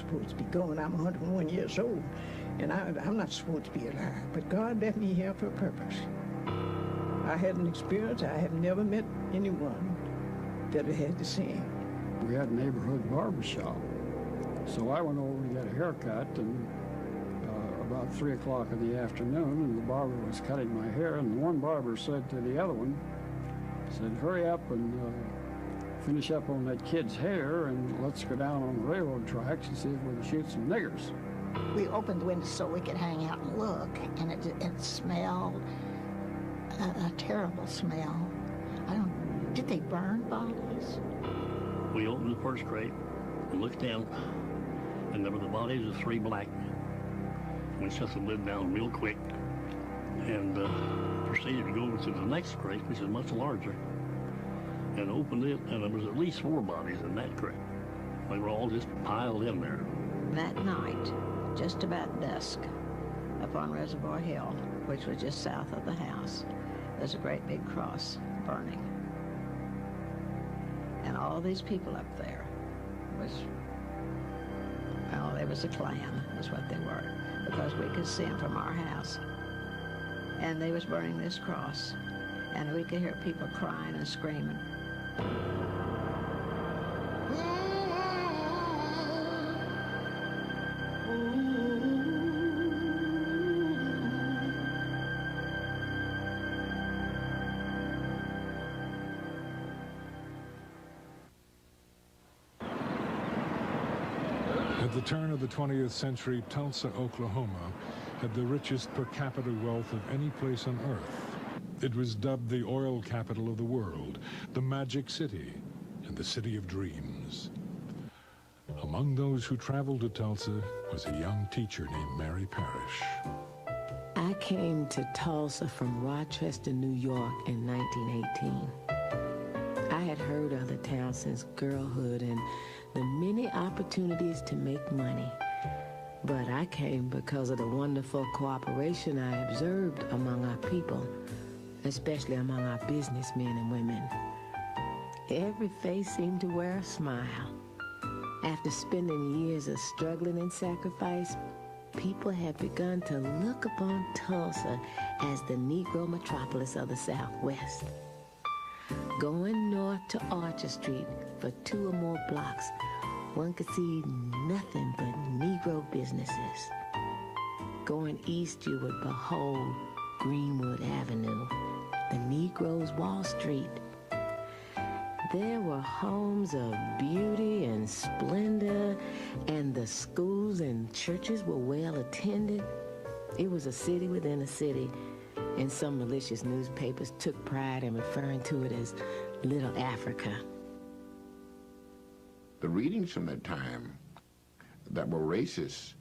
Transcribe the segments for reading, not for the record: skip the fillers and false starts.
supposed to be gone. I'm 101 years old, and I'm not supposed to be alive. But God left me here for a purpose. I had an experience. I have never met anyone that had the same. We had a neighborhood barbershop, so I went over to get a haircut, and about 3 o'clock in the afternoon, and the barber was cutting my hair, and one barber said to the other one, said, hurry up and finish up on that kid's hair, and let's go down on the railroad tracks and see if we can shoot some niggers. We opened the window so we could hang out and look, and it smelled a terrible smell. Did they burn bodies? We opened the first crate and looked down, and there were the bodies of 3 black. We shut the lid down real quick and proceeded to go over to the next crate, which is much larger, and opened it, and there was at least 4 bodies in that crate. They were all just piled in there. That night, just about dusk, up on Reservoir Hill, which was just south of the house, there's a great big cross burning. And all these people up there there was a Klan, is what they were, because we could see them from our house. And they was burning this cross, and we could hear people crying and screaming. At the turn of the 20th century, Tulsa, Oklahoma, had the richest per capita wealth of any place on earth. It was dubbed the oil capital of the world, the Magic City, and the City of Dreams. Among those who traveled to Tulsa was a young teacher named Mary Parrish. I came to Tulsa from Rochester, New York in 1918. I had heard of the town since girlhood and the many opportunities to make money. But I came because of the wonderful cooperation I observed among our people, especially among our businessmen and women. Every face seemed to wear a smile. After spending years of struggling and sacrifice, people had begun to look upon Tulsa as the Negro metropolis of the Southwest. Going north to Archer Street for 2 or more blocks, one could see nothing but Negro businesses. Going east, you would behold Greenwood Avenue, the Negroes' Wall Street. There were homes of beauty and splendor, and the schools and churches were well attended. It was a city within a city, and some malicious newspapers took pride in referring to it as Little Africa. The readings from that time that were racist,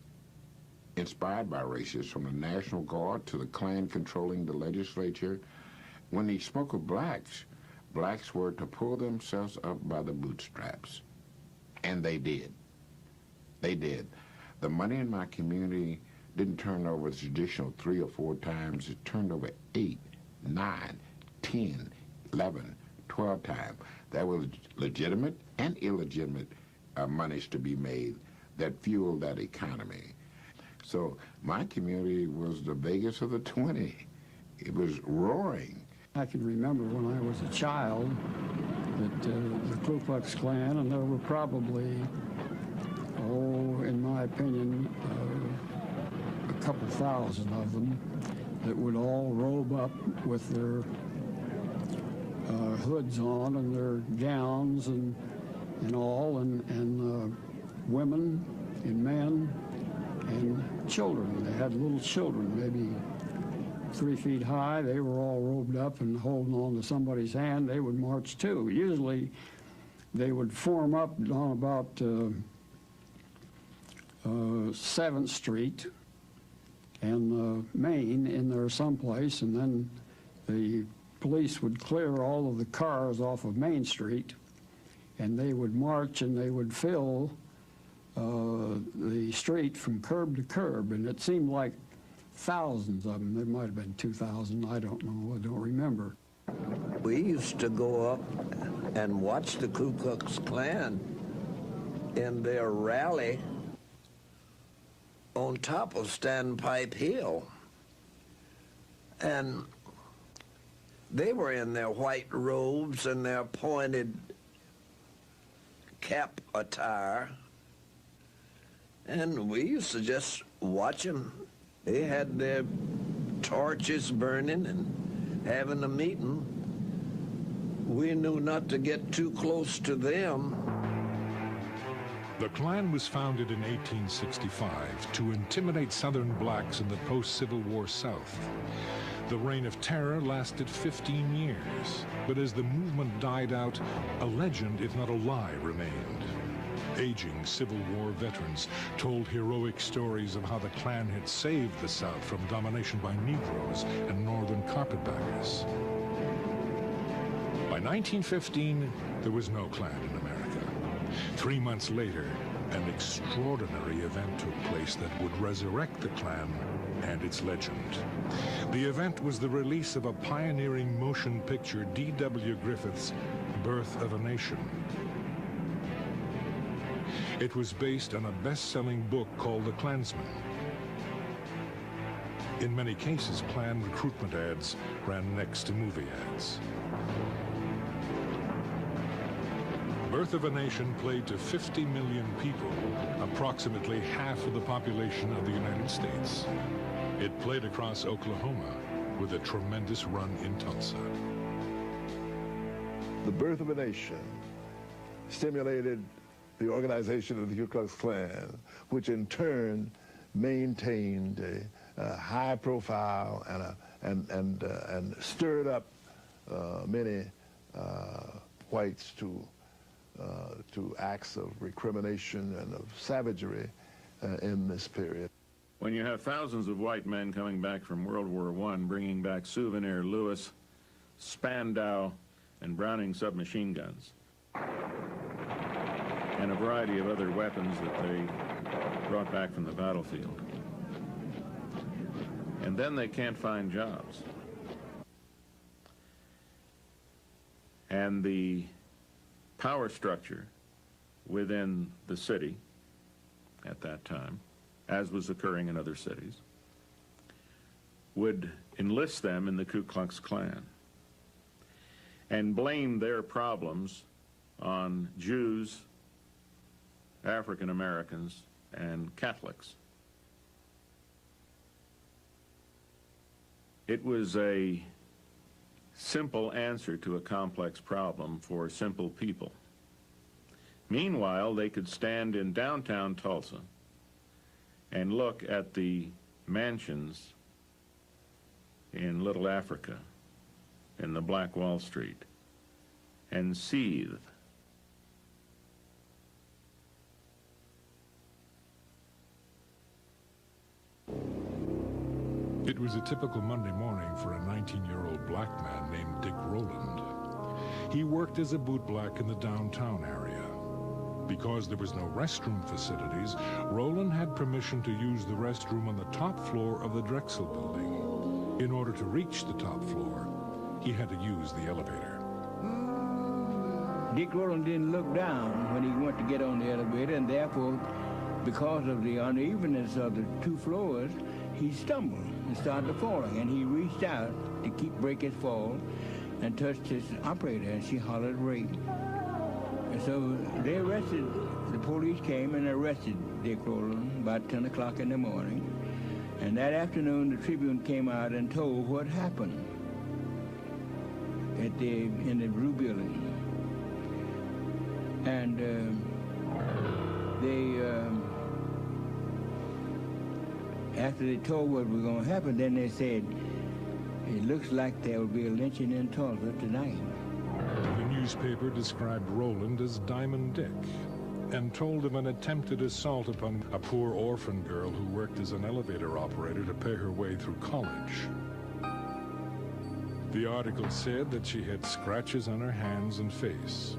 inspired by racists, from the National Guard to the Klan controlling the legislature, when he spoke of blacks, blacks were to pull themselves up by the bootstraps. And they did. They did. The money in my community didn't turn over the traditional 3 or 4 times. It turned over 8, 9, 10, 11, 12 times. There was legitimate and illegitimate monies to be made that fueled that economy. So my community was the Vegas of the 20. It was roaring. I can remember when I was a child that the Ku Klux Klan, and there were probably, in my opinion, a couple thousand of them that would all robe up with their hoods on and their gowns and all, and women and men and children. They had little children, maybe 3 feet high. They were all robed up and holding on to somebody's hand. They would march too. Usually they would form up on about 7th Street and Main in there someplace, and then the police would clear all of the cars off of Main Street, and they would march and they would fill the street from curb to curb, and it seemed like thousands of them. There might have been 2,000, I don't know, I don't remember. We used to go up and watch the Ku Klux Klan in their rally on top of Standpipe Hill. And they were in their white robes and their pointed cap attire. And we used to just watch them. They had their torches burning and having a meeting. We knew not to get too close to them. The Klan was founded in 1865 to intimidate Southern blacks in the post-Civil War South. The reign of terror lasted 15 years, but as the movement died out, a legend, if not a lie, remained. Aging Civil War veterans told heroic stories of how the Klan had saved the South from domination by Negroes and Northern carpetbaggers. By 1915, there was no Klan in America. 3 months later, an extraordinary event took place that would resurrect the Klan and its legend. The event was the release of a pioneering motion picture, D.W. Griffith's Birth of a Nation. It was based on a best-selling book called The Klansman. In many cases, Klan recruitment ads ran next to movie ads. Birth of a Nation played to 50 million people, approximately half of the population of the United States. It played across Oklahoma with a tremendous run in Tulsa. The Birth of a Nation stimulated the organization of the Ku Klux Klan, which in turn maintained a high profile and stirred up many whites to acts of recrimination and of savagery in this period. When you have thousands of white men coming back from World War I, bringing back Souvenir Lewis, Spandau, and Browning submachine guns, and a variety of other weapons that they brought back from the battlefield, and then they can't find jobs. And the power structure within the city at that time, as was occurring in other cities, would enlist them in the Ku Klux Klan and blame their problems on Jews, African Americans, and Catholics. It was a simple answer to a complex problem for simple people. Meanwhile, they could stand in downtown Tulsa and look at the mansions in Little Africa, in the Black Wall Street, and seethe. It was a typical Monday morning for a 19-year-old black man named Dick Rowland. He worked as a bootblack in the downtown area. Because there was no restroom facilities, Rowland had permission to use the restroom on the top floor of the Drexel building. In order to reach the top floor, he had to use the elevator. Dick Rowland didn't look down when he went to get on the elevator, and therefore, because of the unevenness of the two floors, he stumbled and started falling, and he reached out to break his fall and touched his operator, and she hollered rape. And so they arrested, the police came and arrested Dick Rowland about 10 o'clock in the morning. And that afternoon, the Tribune came out and told what happened in the Blue Building. And after they told what was going to happen, then they said, it looks like there will be a lynching in Tulsa tonight. The newspaper described Rowland as Diamond Dick and told of an attempted assault upon a poor orphan girl who worked as an elevator operator to pay her way through college. The article said that she had scratches on her hands and face.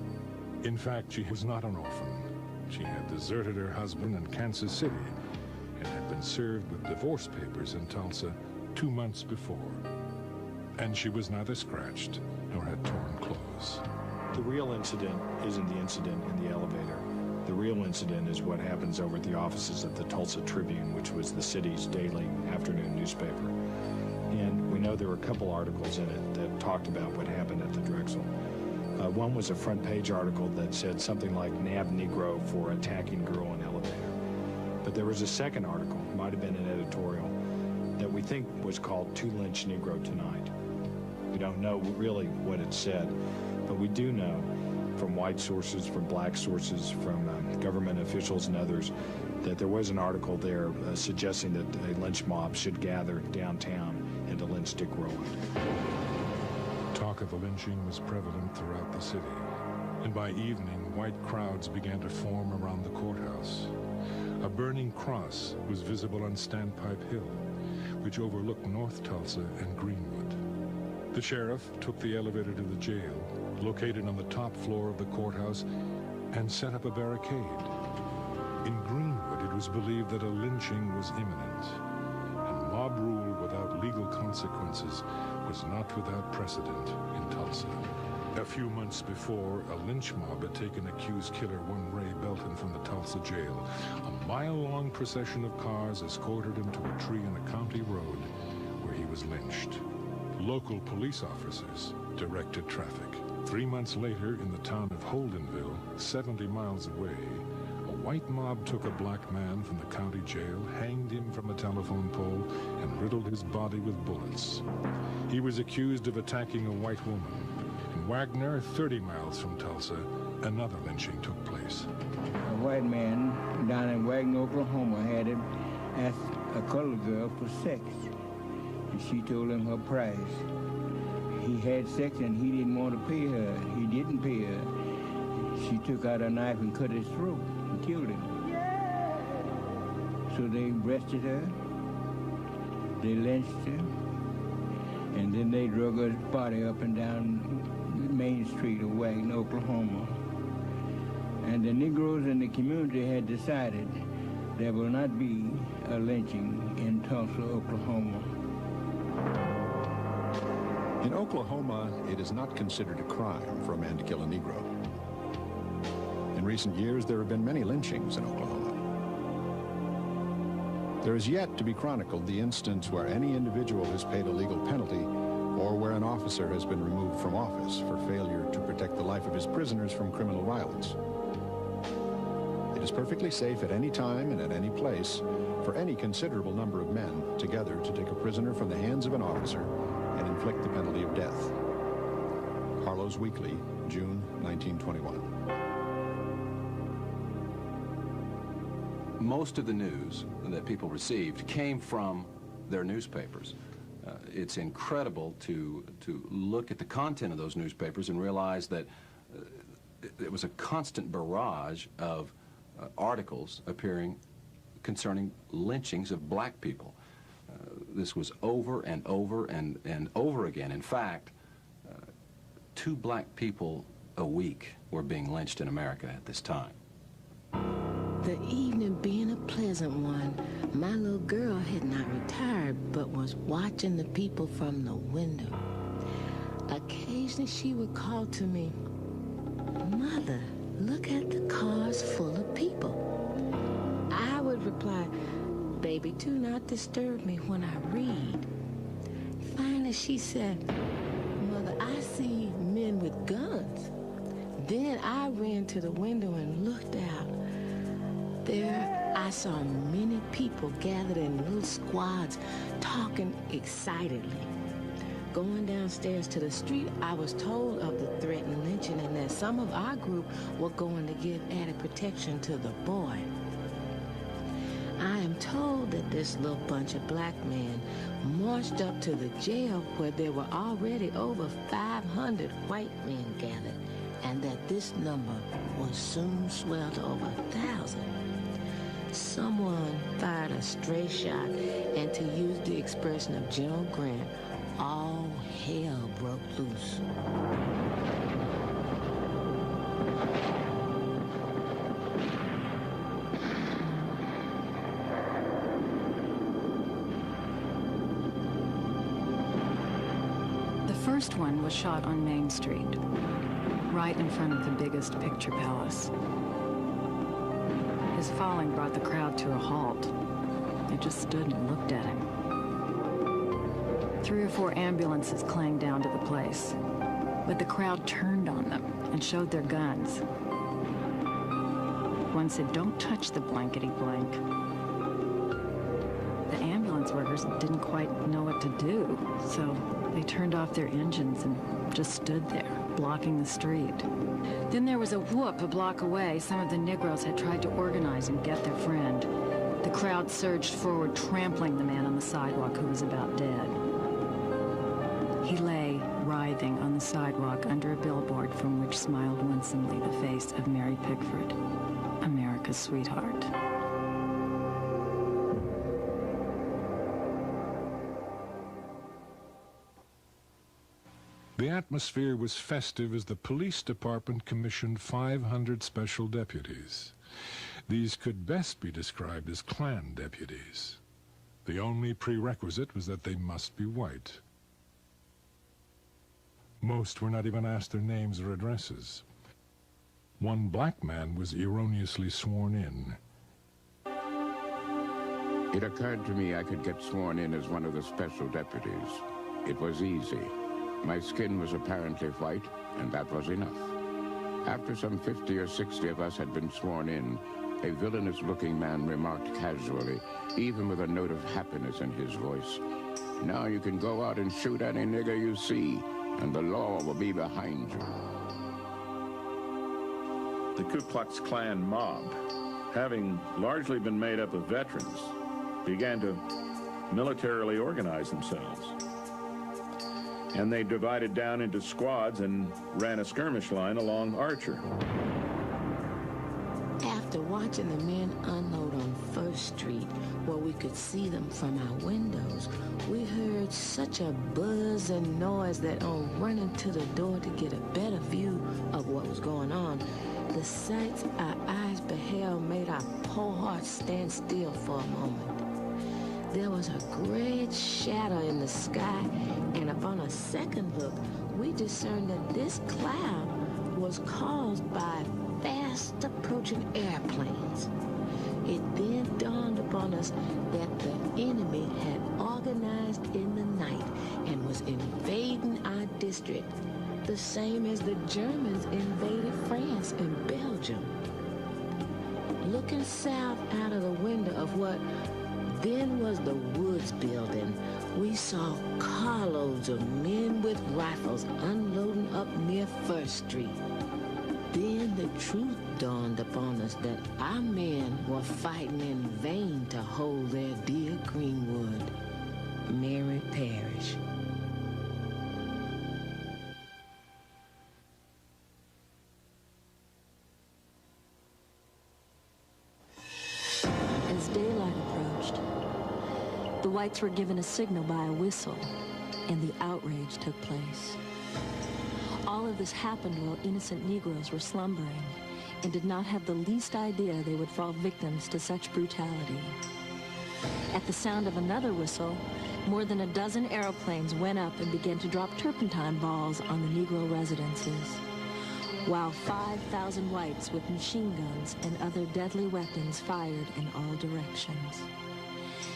In fact, she was not an orphan. She had deserted her husband in Kansas City and had been served with divorce papers in Tulsa 2 months before. And she was neither scratched nor had torn clothes. The real incident isn't the incident in the elevator. The real incident is what happens over at the offices of the Tulsa Tribune, which was the city's daily afternoon newspaper. And we know there were a couple articles in it that talked about what happened at the Drexel. One was a front page article that said something like "Nab Negro for attacking girl in elevator." But there was a second article, might have been an editorial, that we think was called "To Lynch Negro Tonight." We don't know really what it said, but we do know from white sources, from black sources, from government officials and others, that there was an article there suggesting that a lynch mob should gather downtown and to lynch Dick Rowland. Talk of a lynching was prevalent throughout the city, and by evening, white crowds began to form around the courthouse. A burning cross was visible on Standpipe Hill, which overlooked North Tulsa and Greenwood. The sheriff took the elevator to the jail, located on the top floor of the courthouse, and set up a barricade. In Greenwood, it was believed that a lynching was imminent, and mob rule without legal consequences was not without precedent in Tulsa. A few months before, a lynch mob had taken accused killer one Ray Belton from the Tulsa jail. A mile-long procession of cars escorted him to a tree on a county road where he was lynched. Local police officers directed traffic. 3 months later, in the town of Holdenville, 70 miles away, a white mob took a black man from the county jail, hanged him from a telephone pole, and riddled his body with bullets. He was accused of attacking a white woman. In Wagner, 30 miles from Tulsa, another lynching took place. A white man down in Wagner, Oklahoma, had him ask a colored girl for sex, and she told him her price. He had sex and he didn't want to pay her. He didn't pay her. She took out a knife and cut his throat and killed him. So they arrested her, they lynched her, and then they drug her body up and down Main Street of Wagner, Oklahoma. And the Negroes in the community had decided there will not be a lynching in Tulsa, Oklahoma. In Oklahoma, it is not considered a crime for a man to kill a Negro. In recent years, there have been many lynchings in Oklahoma. There is yet to be chronicled the instance where any individual has paid a legal penalty or where an officer has been removed from office for failure to protect the life of his prisoners from criminal violence. It is perfectly safe at any time and at any place for any considerable number of men together to take a prisoner from the hands of an officer and inflict the penalty of death. Harlow's Weekly, June 1921. Most of the news that people received came from their newspapers. It's incredible to look at the content of those newspapers and realize that it was a constant barrage of articles appearing concerning lynchings of black people. This was over and over and over again. In fact, 2 black people a week were being lynched in America at this time. The evening being a pleasant one, my little girl had not retired but was watching the people from the window. Occasionally she would call to me, "Mother, look at the cars full of people." I would reply, "Baby, do not disturb me when I read." Finally she said, "Mother, I see men with guns." Then I ran to the window and looked out. There I saw many people gathered in little squads talking excitedly. Going downstairs to the street, I was told of the threatened lynching and that some of our group were going to give added protection to the boy. I am told that this little bunch of black men marched up to the jail where there were already over 500 white men gathered, and that this number would soon swell to over 1,000. Someone fired a stray shot, and to use the expression of General Grant, all hell broke loose. The first one was shot on Main Street, right in front of the biggest picture palace. His falling brought the crowd to a halt. They just stood and looked at him. 3 or 4 ambulances clanged down to the place, but the crowd turned on them and showed their guns. One said, "Don't touch the blankety blank." The ambulance workers didn't quite know what to do, so they turned off their engines and just stood there, blocking the street. Then there was a whoop a block away. Some of the Negroes had tried to organize and get their friend. The crowd surged forward, trampling the man on the sidewalk who was about dead. He lay, writhing on the sidewalk under a billboard from which smiled winsomely the face of Mary Pickford, America's sweetheart. The atmosphere was festive as the police department commissioned 500 special deputies. These could best be described as Klan deputies. The only prerequisite was that they must be white. Most were not even asked their names or addresses. One black man was erroneously sworn in. It occurred to me I could get sworn in as one of the special deputies. It was easy. My skin was apparently white, and that was enough. After some 50 or 60 of us had been sworn in, a villainous-looking man remarked casually, even with a note of happiness in his voice, "Now you can go out and shoot any nigger you see, and the law will be behind you." The Ku Klux Klan mob, having largely been made up of veterans, began to militarily organize themselves. And they divided down into squads and ran a skirmish line along Archer. After watching the men unload on First Street, where we could see them from our windows, we heard such a buzz and noise that on running to the door to get a better view of what was going on, the sights our eyes beheld made our poor hearts stand still for a moment. There was a great shadow in the sky, and upon a second look, we discerned that this cloud was caused by fast approaching airplanes. It then dawned upon us that the enemy had organized in the night and was invading our district, the same as the Germans invaded France and Belgium. Looking south out of the window of what then was the Woods building, we saw carloads of men with rifles unloading up near First Street. Then the truth dawned upon us that our men were fighting in vain to hold their dear Greenwood, Mary Parish. As daylight approached, the whites were given a signal by a whistle, and the outrage took place. All of this happened while innocent Negroes were slumbering and did not have the least idea they would fall victims to such brutality. At the sound of another whistle, more than a dozen aeroplanes went up and began to drop turpentine balls on the Negro residences, while 5,000 whites with machine guns and other deadly weapons fired in all directions.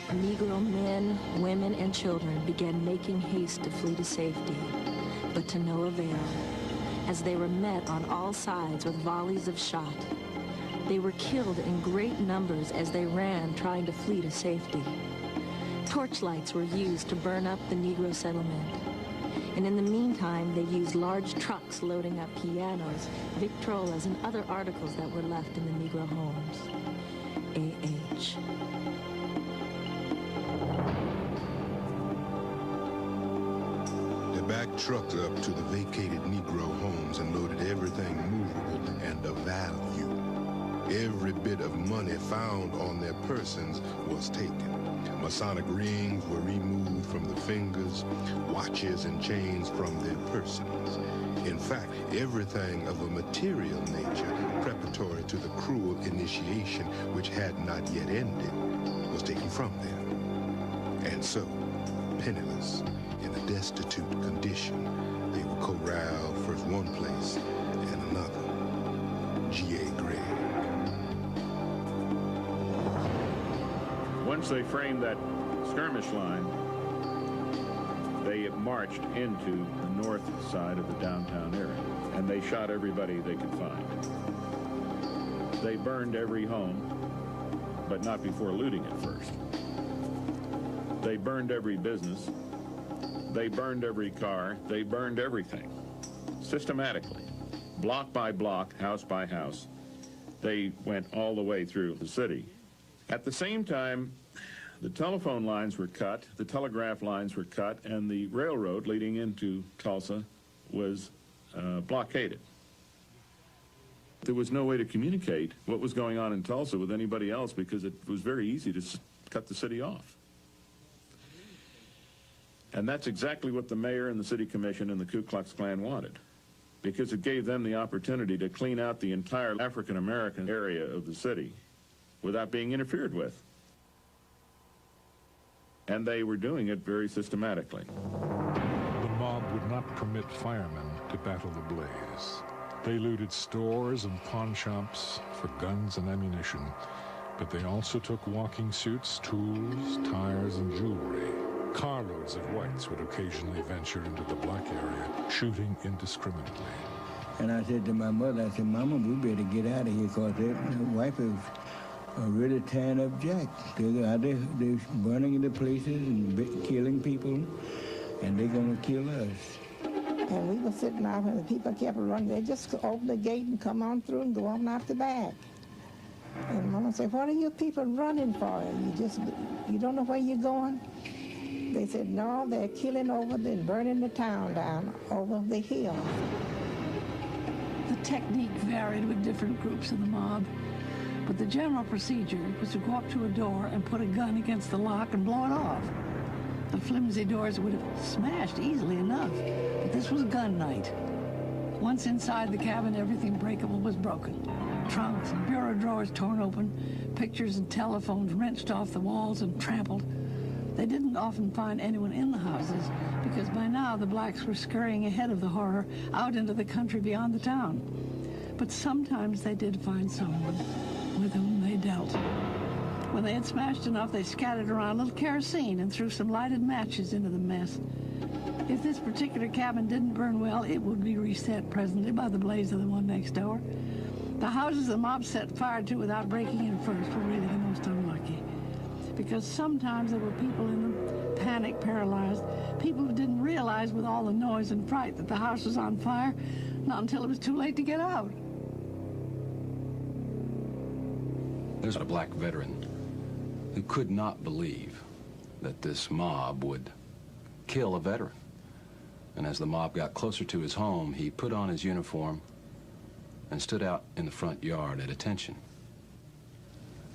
Negro men, women, and children began making haste to flee to safety, but to no avail, as they were met on all sides with volleys of shot. They were killed in great numbers as they ran, trying to flee to safety. Torchlights were used to burn up the Negro settlement. And in the meantime, they used large trucks loading up pianos, victrolas, and other articles that were left in the Negro homes. A.H. They backed trucks up to the vacated Negro homes and loaded everything movable and of value. Every bit of money found on their persons was taken. Masonic rings were removed from the fingers, watches and chains from their persons. In fact, everything of a material nature preparatory to the cruel initiation which had not yet ended was taken from them. And so, penniless, in a destitute condition, they were corralled first one place and another. G.A. Gregg. Once they framed that skirmish line, they marched into the north side of the downtown area, and they shot everybody they could find. They burned every home, but not before looting it first. They burned every business. They burned every car. They burned everything, systematically, block by block, house by house. They went all the way through the city. At the same time, the telephone lines were cut, the telegraph lines were cut, and the railroad leading into Tulsa was blockaded. There was no way to communicate what was going on in Tulsa with anybody else because it was very easy to cut the city off. And that's exactly what the mayor and the city commission and the Ku Klux Klan wanted, because it gave them the opportunity to clean out the entire African-American area of the city without being interfered with. And they were doing it very systematically. The mob would not permit firemen to battle the blaze. They looted stores and pawn shops for guns and ammunition, but they also took walking suits, tools, tires, and jewelry. Carloads of whites would occasionally venture into the black area, shooting indiscriminately. And I said to my mother, I said, Mama, we better get out of here because the wife is really tearing up Jack. They're out there, they're burning into places and killing people, and they're going to kill us. And we were sitting out and the people kept running. They just open the gate and come on through and go on out the back. And Mama said, what are you people running for? You don't know where you're going? They said, no, they're killing over and burning the town down over the hill. The technique varied with different groups of the mob, but the general procedure was to go up to a door and put a gun against the lock and blow it off. The flimsy doors would have smashed easily enough, but this was gun night. Once inside the cabin, everything breakable was broken. Trunks and bureau drawers torn open, pictures and telephones wrenched off the walls and trampled. They didn't often find anyone in the houses because by now the blacks were scurrying ahead of the horror out into the country beyond the town. But sometimes they did find someone with whom they dealt. When they had smashed enough, they scattered around a little kerosene and threw some lighted matches into the mess. If this particular cabin didn't burn well, it would be reset presently by the blaze of the one next door. The houses the mob set fire to without breaking in first were really the most unlucky, because sometimes there were people in them, panic paralyzed, people who didn't realize with all the noise and fright that the house was on fire, not until it was too late to get out. There's a black veteran who could not believe that this mob would kill a veteran. And as the mob got closer to his home, he put on his uniform and stood out in the front yard at attention.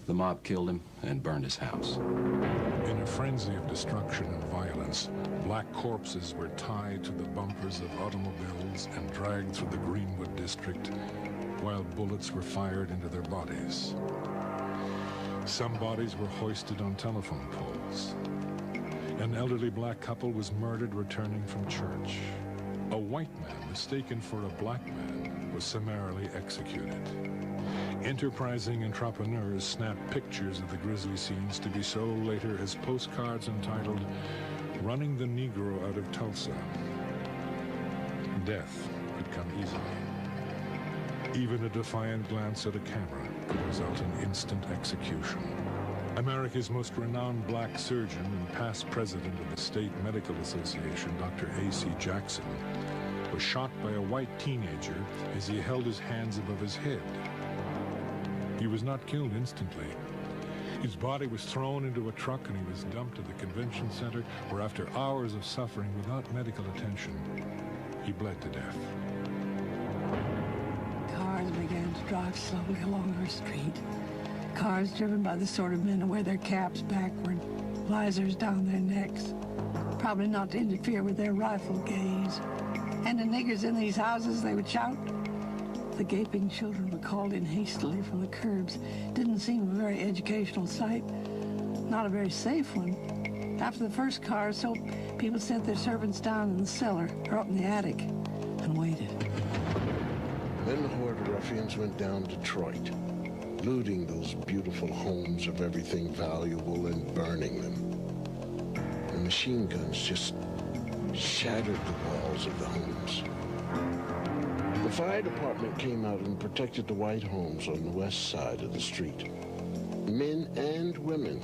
The mob killed him and burned his house. In a frenzy of destruction and violence, black corpses were tied to the bumpers of automobiles and dragged through the Greenwood district while bullets were fired into their bodies. Some bodies were hoisted on telephone poles. An elderly black couple was murdered returning from church. A white man mistaken for a black man was summarily executed. Enterprising entrepreneurs snapped pictures of the grisly scenes to be sold later as postcards entitled, "Running the Negro Out of Tulsa." Death could come easily. Even a defiant glance at a camera could result in instant execution. America's most renowned black surgeon and past president of the State Medical Association, Dr. A.C. Jackson, was shot by a white teenager as he held his hands above his head. He was not killed instantly. His body was thrown into a truck and he was dumped at the convention center, where after hours of suffering without medical attention, he bled to death. Cars began to drive slowly along our street. Cars driven by the sort of men who wear their caps backward, visors down their necks, probably not to interfere with their rifle gaze. And the niggers in these houses, they would shout. The gaping children were called in hastily from the curbs. Didn't seem a very educational sight, not a very safe one. After the first car or so, people sent their servants down in the cellar or up in the attic and waited. Then the horde of ruffians went down Detroit. looting those beautiful homes of everything valuable and burning them. The machine guns just shattered the walls of the homes. The fire department came out and protected the white homes on the west side of the street. Men and women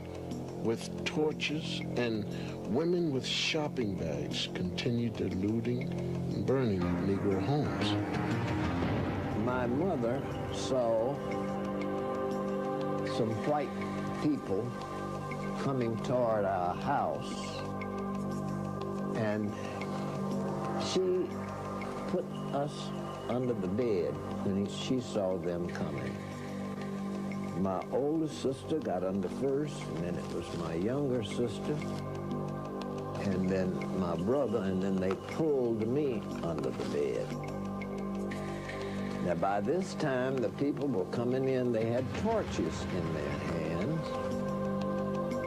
with torches and women with shopping bags continued their looting and burning of Negro homes. My mother saw some white people coming toward our house, and she put us under the bed when she saw them coming. My oldest sister got under first, and then it was my younger sister, and then my brother, and then they pulled me under the bed. Now, by this time, the people were coming in. They had torches in their hands.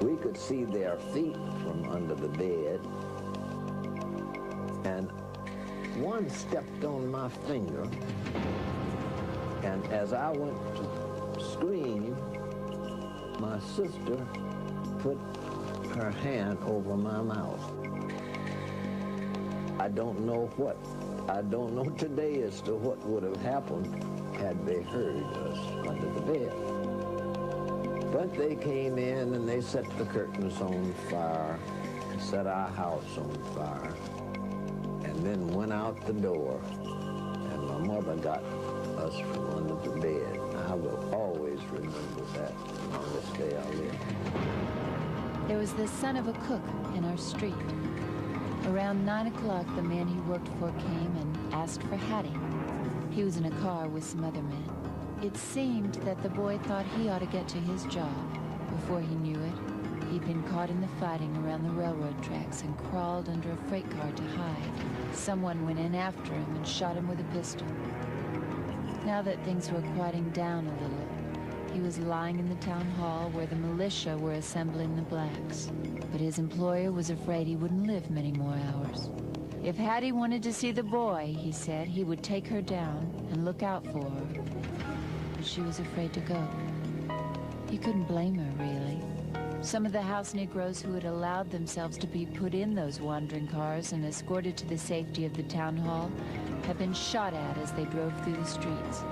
We could see their feet from under the bed, and one stepped on my finger, and as I went to scream, my sister put her hand over my mouth. I don't know today as to what would have happened had they heard us under the bed. But they came in and they set the curtains on fire, set our house on fire, and then went out the door, and my mother got us from under the bed. I will always remember that on this day I live. There was the son of a cook in our street. Around 9 o'clock, the man he worked for came and asked for Hattie. He was in a car with some other men. It seemed that the boy thought he ought to get to his job. Before he knew it, he'd been caught in the fighting around the railroad tracks and crawled under a freight car to hide. Someone went in after him and shot him with a pistol. Now that things were quieting down a little, he was lying in the town hall where the militia were assembling the blacks. But his employer was afraid he wouldn't live many more hours. If Hattie wanted to see the boy, he said, he would take her down and look out for her. But she was afraid to go. He couldn't blame her, really. Some of the house Negroes who had allowed themselves to be put in those wandering cars and escorted to the safety of the town hall had been shot at as they drove through the streets.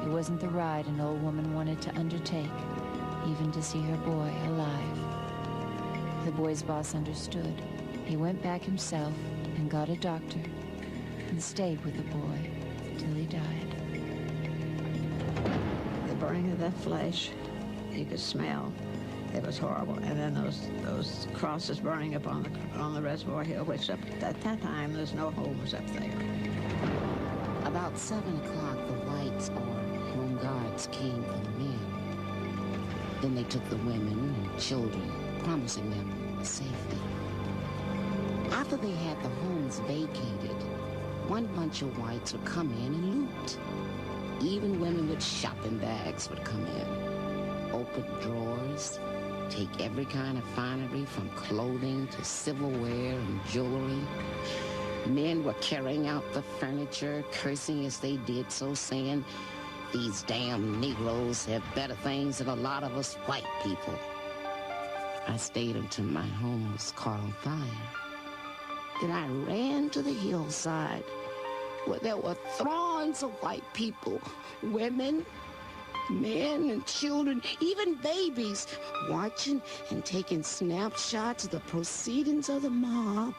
It wasn't the ride an old woman wanted to undertake, even to see her boy alive. The boy's boss understood. He went back himself and got a doctor and stayed with the boy till he died. The burning of that flesh, you could smell. It was horrible. And then those crosses burning up on the reservoir hill, which at that time there's no homes up there. About 7 o'clock, the whites or home guards came for the men. Then they took the women and children, promising them safety. After they had the homes vacated, one bunch of whites would come in and loot. Even women with shopping bags would come in, open drawers, take every kind of finery from clothing to silverware and jewelry. Men were carrying out the furniture, cursing as they did so, saying, "These damn Negroes have better things than a lot of us white people." I stayed until my home was caught on fire. Then I ran to the hillside where there were throngs of white people, women, men and children, even babies, watching and taking snapshots of the proceedings of the mob.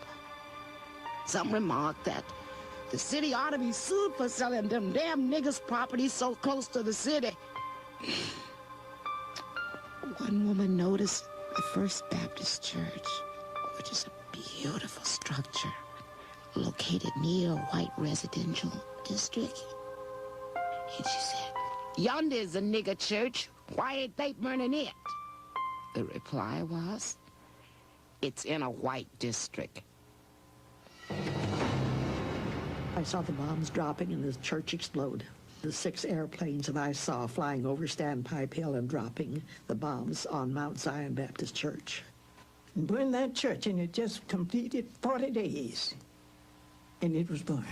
Some remarked that the city ought to be sued for selling them damn niggers' property so close to the city. One woman noticed the First Baptist Church, which is a beautiful structure located near a white residential district. And she said, "Yonder is a nigger church. Why ain't they burning it?" The reply was, "It's in a white district." I saw the bombs dropping and the church explode. The 6 airplanes that I saw flying over Standpipe Hill and dropping the bombs on Mount Zion Baptist Church. And burned that church, and it just completed 40 days, and it was burned.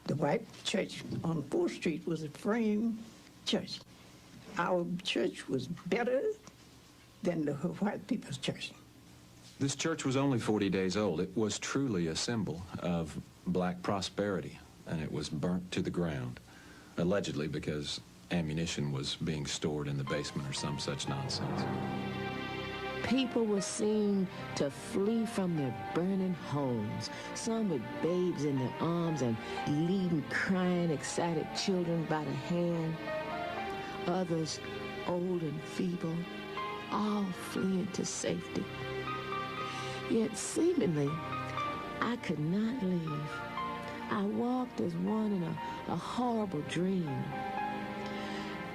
The white church on 4th Street was a frame church. Our church was better than the white people's church. This church was only 40 days old. It was truly a symbol of black prosperity, and it was burnt to the ground, allegedly because ammunition was being stored in the basement or some such nonsense. People were seen to flee from their burning homes, some with babes in their arms and leading crying, excited children by the hand, others old and feeble, all fleeing to safety. Yet seemingly, I could not leave. I walked as one in a horrible dream.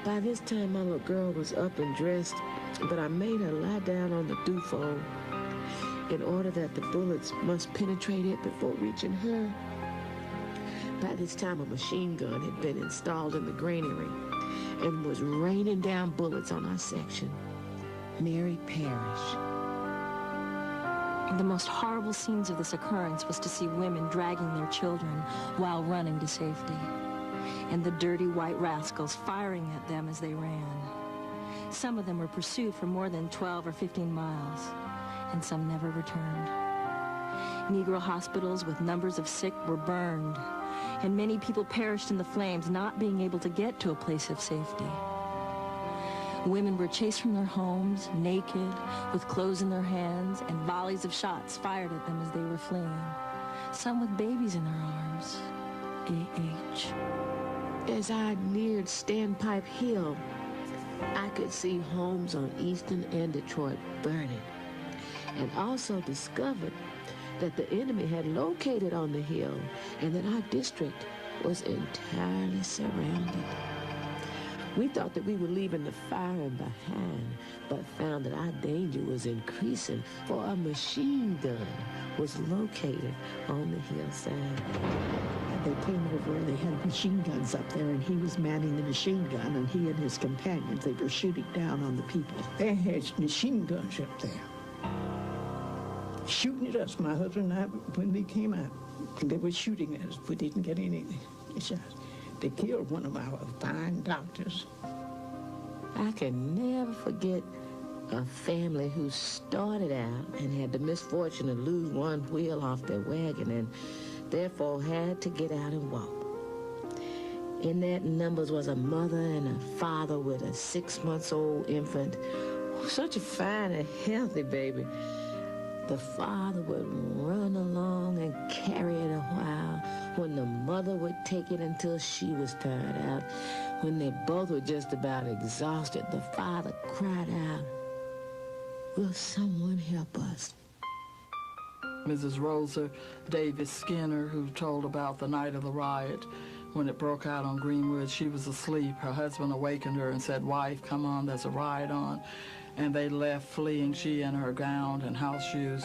By this time, my little girl was up and dressed, but I made her lie down on the dewfold in order that the bullets must penetrate it before reaching her. By this time, a machine gun had been installed in the granary and was raining down bullets on our section. Mary perished. The most horrible scenes of this occurrence was to see women dragging their children while running to safety, and the dirty white rascals firing at them as they ran. Some of them were pursued for more than 12 or 15 miles, and some never returned. Negro hospitals with numbers of sick were burned, and many people perished in the flames, not being able to get to a place of safety. Women were chased from their homes, naked, with clothes in their hands, and volleys of shots fired at them as they were fleeing. Some with babies in their arms. A.H. As I neared Standpipe Hill, I could see homes on Eastern and Detroit burning, and also discovered that the enemy had located on the hill and that our district was entirely surrounded. We thought that we were leaving the firing behind, but found that our danger was increasing, for a machine gun was located on the hillside. They came over and they had machine guns up there, and he was manning the machine gun, and he and his companions, they were shooting down on the people. They had machine guns up there, shooting at us. My husband and I, when we came out, they were shooting at us. We didn't get any shots. They killed one of our fine doctors. I can never forget a family who started out and had the misfortune to lose one wheel off their wagon and therefore had to get out and walk. In that numbers was a mother and a father with a 6-month-old infant. Such a fine and healthy baby. The father would run along and carry it a while, when the mother would take it until she was tired out. When they both were just about exhausted, the father cried out, "Will someone help us?" Mrs. Rosa Davis Skinner, who told about the night of the riot, when it broke out on Greenwood, she was asleep. Her husband awakened her and said, "Wife, come on, there's a riot on." And they left fleeing, she in her gown and house shoes,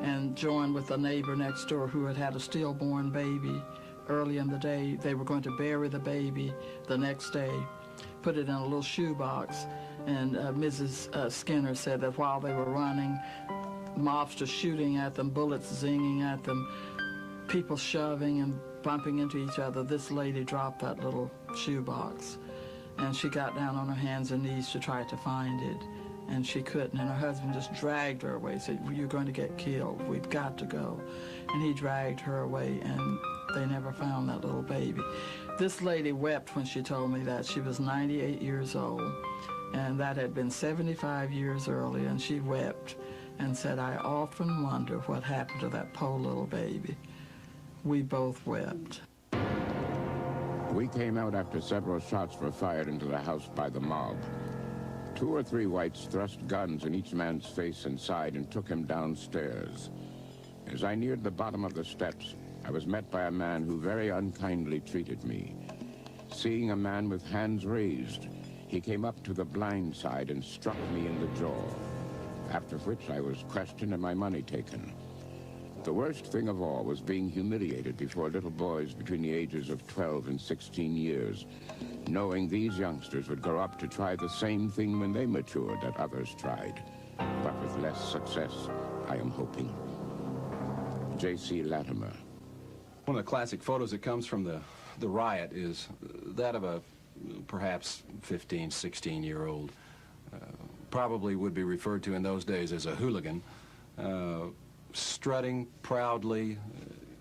and joined with a neighbor next door who had had a stillborn baby early in the day. They were going to bury the baby the next day, put it in a little shoebox. And Mrs. Skinner said that while they were running, mobsters shooting at them, bullets zinging at them, people shoving and bumping into each other, this lady dropped that little shoebox. And she got down on her hands and knees to try to find it. And she couldn't, and her husband just dragged her away, said, "You're going to get killed, we've got to go." And he dragged her away, and they never found that little baby. This lady wept when she told me that. She was 98 years old, and that had been 75 years earlier, and she wept and said, "I often wonder what happened to that poor little baby." We both wept. We came out after several shots were fired into the house by the mob. 2 or 3 whites thrust guns in each man's face and side and took him downstairs. As I neared the bottom of the steps, I was met by a man who very unkindly treated me. Seeing a man with hands raised, he came up to the blind side and struck me in the jaw, after which I was questioned and my money taken. The worst thing of all was being humiliated before little boys between the ages of 12 and 16 years, knowing these youngsters would grow up to try the same thing when they matured that others tried, but with less success, I am hoping. J.C. Latimer. One of the classic photos that comes from the riot is that of a perhaps 15, 16-year-old, probably would be referred to in those days as a hooligan, strutting proudly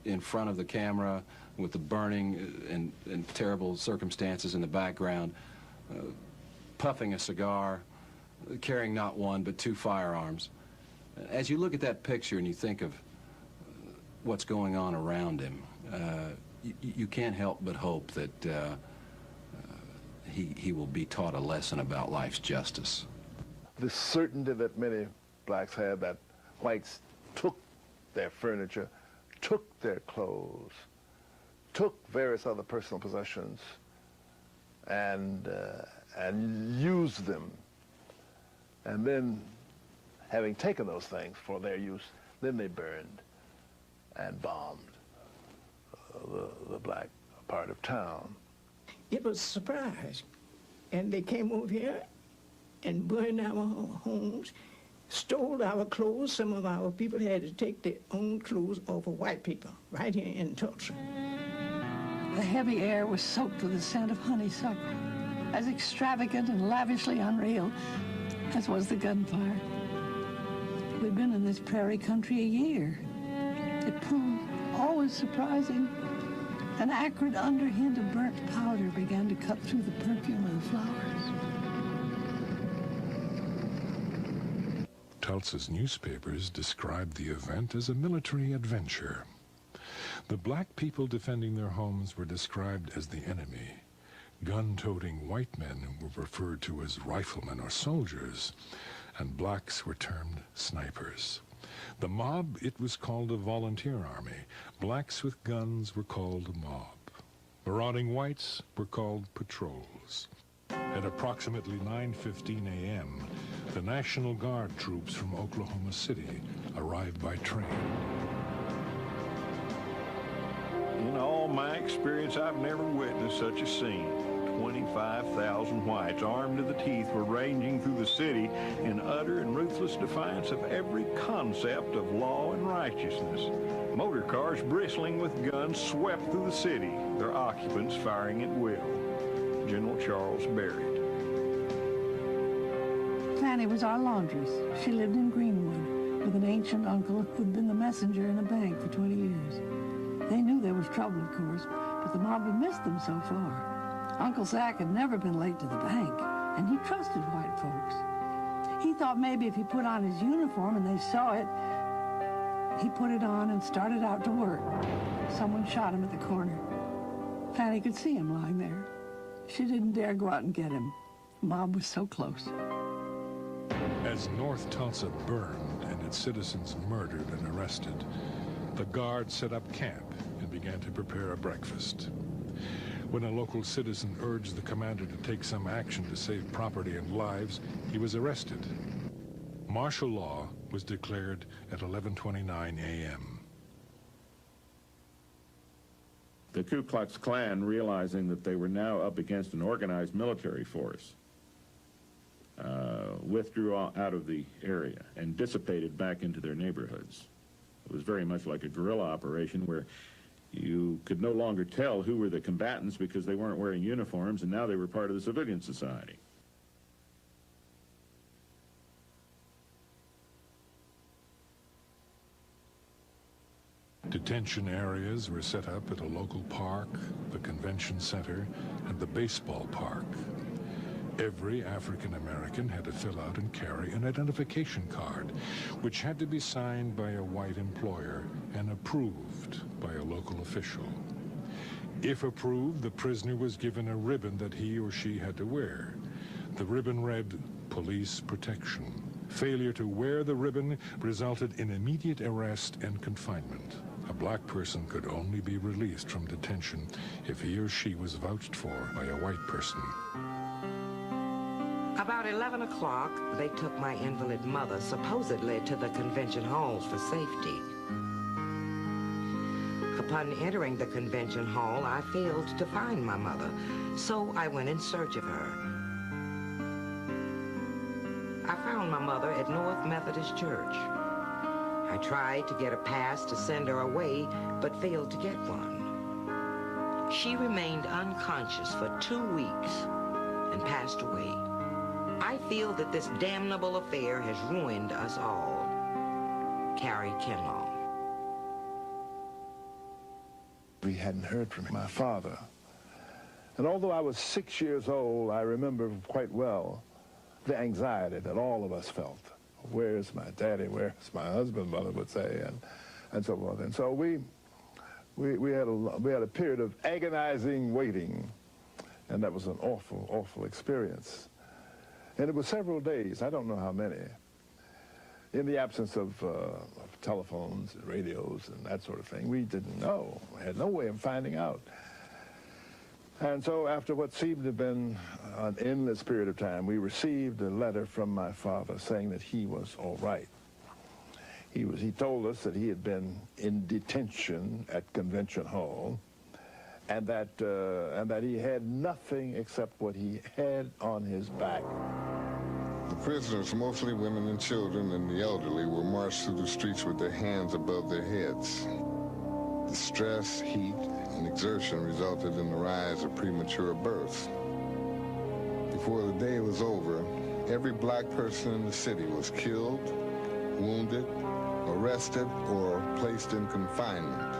in front of the camera with the burning and terrible circumstances in the background, puffing a cigar, carrying not one but two firearms. As you look at that picture and you think of what's going on around him, you can't help but hope that he will be taught a lesson about life's justice. The certainty that many blacks had that whites took their furniture, took their clothes, took various other personal possessions, and used them. And then, having taken those things for their use, then they burned and bombed the black part of town. It was a surprise. And they came over here and burned our homes, stole our clothes. Some of our people had to take their own clothes off of white people right here in Tulsa. The heavy air was soaked with the scent of honeysuckle, as extravagant and lavishly unreal as was the gunfire. We'd been in this prairie country a year. It proved always surprising. An acrid underhint of burnt powder began to cut through the perfume of the flowers. Tulsa's newspapers described the event as a military adventure. The black people defending their homes were described as the enemy. Gun-toting white men were referred to as riflemen or soldiers, and blacks were termed snipers. The mob, it was called a volunteer army. Blacks with guns were called a mob. Marauding whites were called patrols. At approximately 9:15 a.m., the National Guard troops from Oklahoma City arrived by train. In all my experience, I've never witnessed such a scene. 25,000 whites, armed to the teeth, were ranging through the city in utter and ruthless defiance of every concept of law and righteousness. Motor cars bristling with guns swept through the city, their occupants firing at will. General Charles Barrett. Fanny was our laundress. She lived in Greenwood with an ancient uncle who'd been the messenger in a bank for 20 years. They knew there was trouble, of course, but the mob had missed them so far. Uncle Zach had never been late to the bank, and he trusted white folks. He thought maybe if he put on his uniform and they saw it, he put it on and started out to work. Someone shot him at the corner. Fanny could see him lying there. She didn't dare go out and get him. The mob was so close. As North Tulsa burned and its citizens murdered and arrested, the Guard set up camp and began to prepare a breakfast. When a local citizen urged the commander to take some action to save property and lives, he was arrested. Martial law was declared at 11:29 a.m. The Ku Klux Klan, realizing that they were now up against an organized military force, withdrew out of the area and dissipated back into their neighborhoods. It was very much like a guerrilla operation where you could no longer tell who were the combatants because they weren't wearing uniforms, and now they were part of the civilian society. Detention areas were set up at a local park, the convention center, and the baseball park. Every African American had to fill out and carry an identification card, which had to be signed by a white employer and approved by a local official. If approved, the prisoner was given a ribbon that he or she had to wear. The ribbon read, "Police Protection." Failure to wear the ribbon resulted in immediate arrest and confinement. A black person could only be released from detention if he or she was vouched for by a white person. About 11 o'clock, they took my invalid mother supposedly to the convention halls for safety. Upon entering the convention hall, I failed to find my mother, so I went in search of her. I found my mother at North Methodist Church. I tried to get a pass to send her away, but failed to get one. She remained unconscious for 2 weeks and passed away. I feel that this damnable affair has ruined us all. Carrie Kinlaw. We hadn't heard from my father. And although I was 6 years old, I remember quite well the anxiety that all of us felt. Where's my daddy? Where's my husband, mother would say, and so forth. And so we had a period of agonizing waiting, and that was an awful, awful experience. And it was several days, I don't know how many, in the absence of telephones and radios and that sort of thing. We didn't know, we had no way of finding out. And so after what seemed to have been an endless period of time, we received a letter from my father saying that he was all right. He told us that he had been in detention at Convention Hall, and that he had nothing except what he had on his back. The prisoners, mostly women and children and the elderly, were marched through the streets with their hands above their heads. The stress, heat, and exertion resulted in the rise of premature births. Before the day was over, every black person in the city was killed, wounded, arrested, or placed in confinement.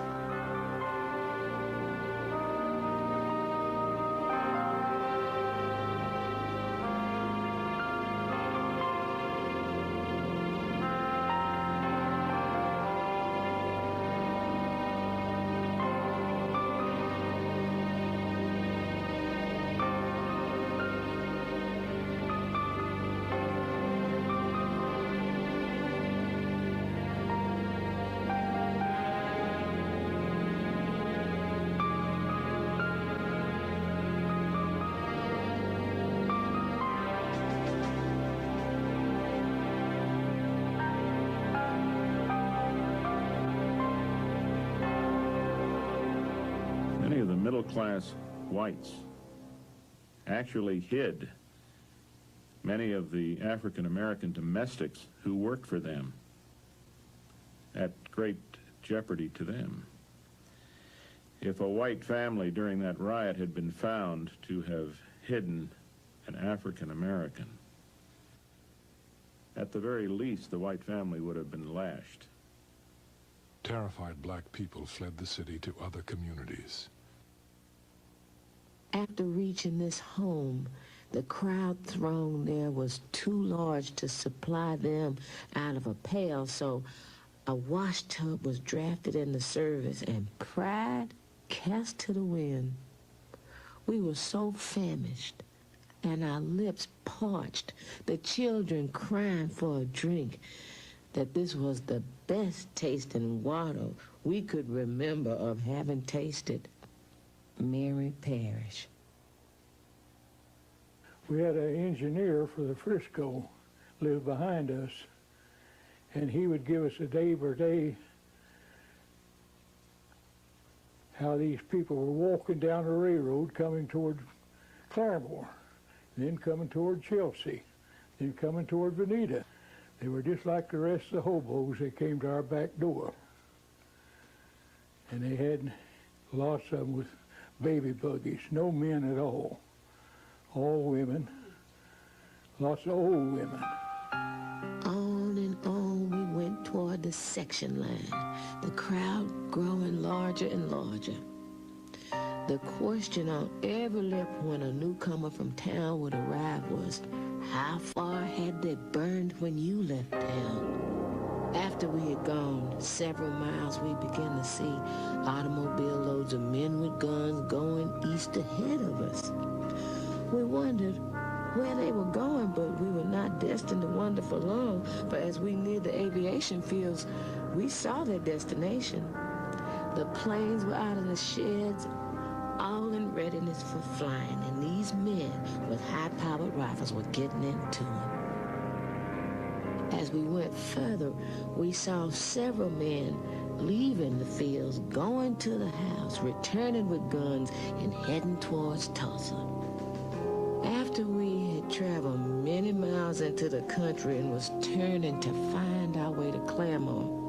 Many of the middle-class whites actually hid many of the African-American domestics who worked for them at great jeopardy to them. If a white family during that riot had been found to have hidden an African-American, at the very least, the white family would have been lashed. Terrified black people fled the city to other communities. After reaching this home, the crowd throng there was too large to supply them out of a pail, so a wash tub was drafted into service and pride cast to the wind. We were so famished and our lips parched, the children crying for a drink, that this was the best tasting water we could remember of having tasted. Mary Parrish. We had an engineer for the Frisco live behind us, and he would give us a day by day how these people were walking down the railroad coming toward Claremore, then coming toward Chelsea, then coming toward Veneta. They were just like the rest of the hobos. They came to our back door. And they had lots of them with baby buggies, no men at all women, lots of old women. On and on we went toward the section line, the crowd growing larger and larger. The question on every lip when a newcomer from town would arrive was, how far had they burned when you left town? After we had gone several miles, we began to see automobile loads of men with guns going east ahead of us. We wondered where they were going, but we were not destined to wander for long, for as we neared the aviation fields, we saw their destination. The planes were out of the sheds, all in readiness for flying, and these men with high-powered rifles were getting into it. As we went further, we saw several men leaving the fields, going to the house, returning with guns, and heading towards Tulsa. After we had traveled many miles into the country and was turning to find our way to Claremore,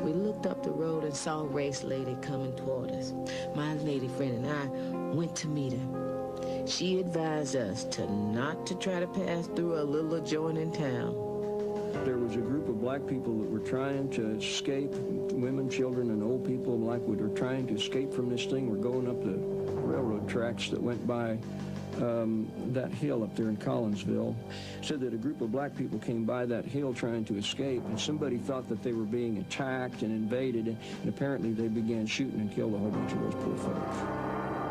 We looked up the road and saw a race lady coming toward us. My lady friend and I went to meet her. She advised us not to try to pass through a little adjoining town. There was a group of black people that were trying to escape, women, children, and old people like we were trying to escape from this thing. We're going up the railroad tracks that went by that hill up there in Collinsville. Said that a group of black people came by that hill trying to escape, and somebody thought that they were being attacked and invaded, and apparently they began shooting and killed a whole bunch of those poor folks.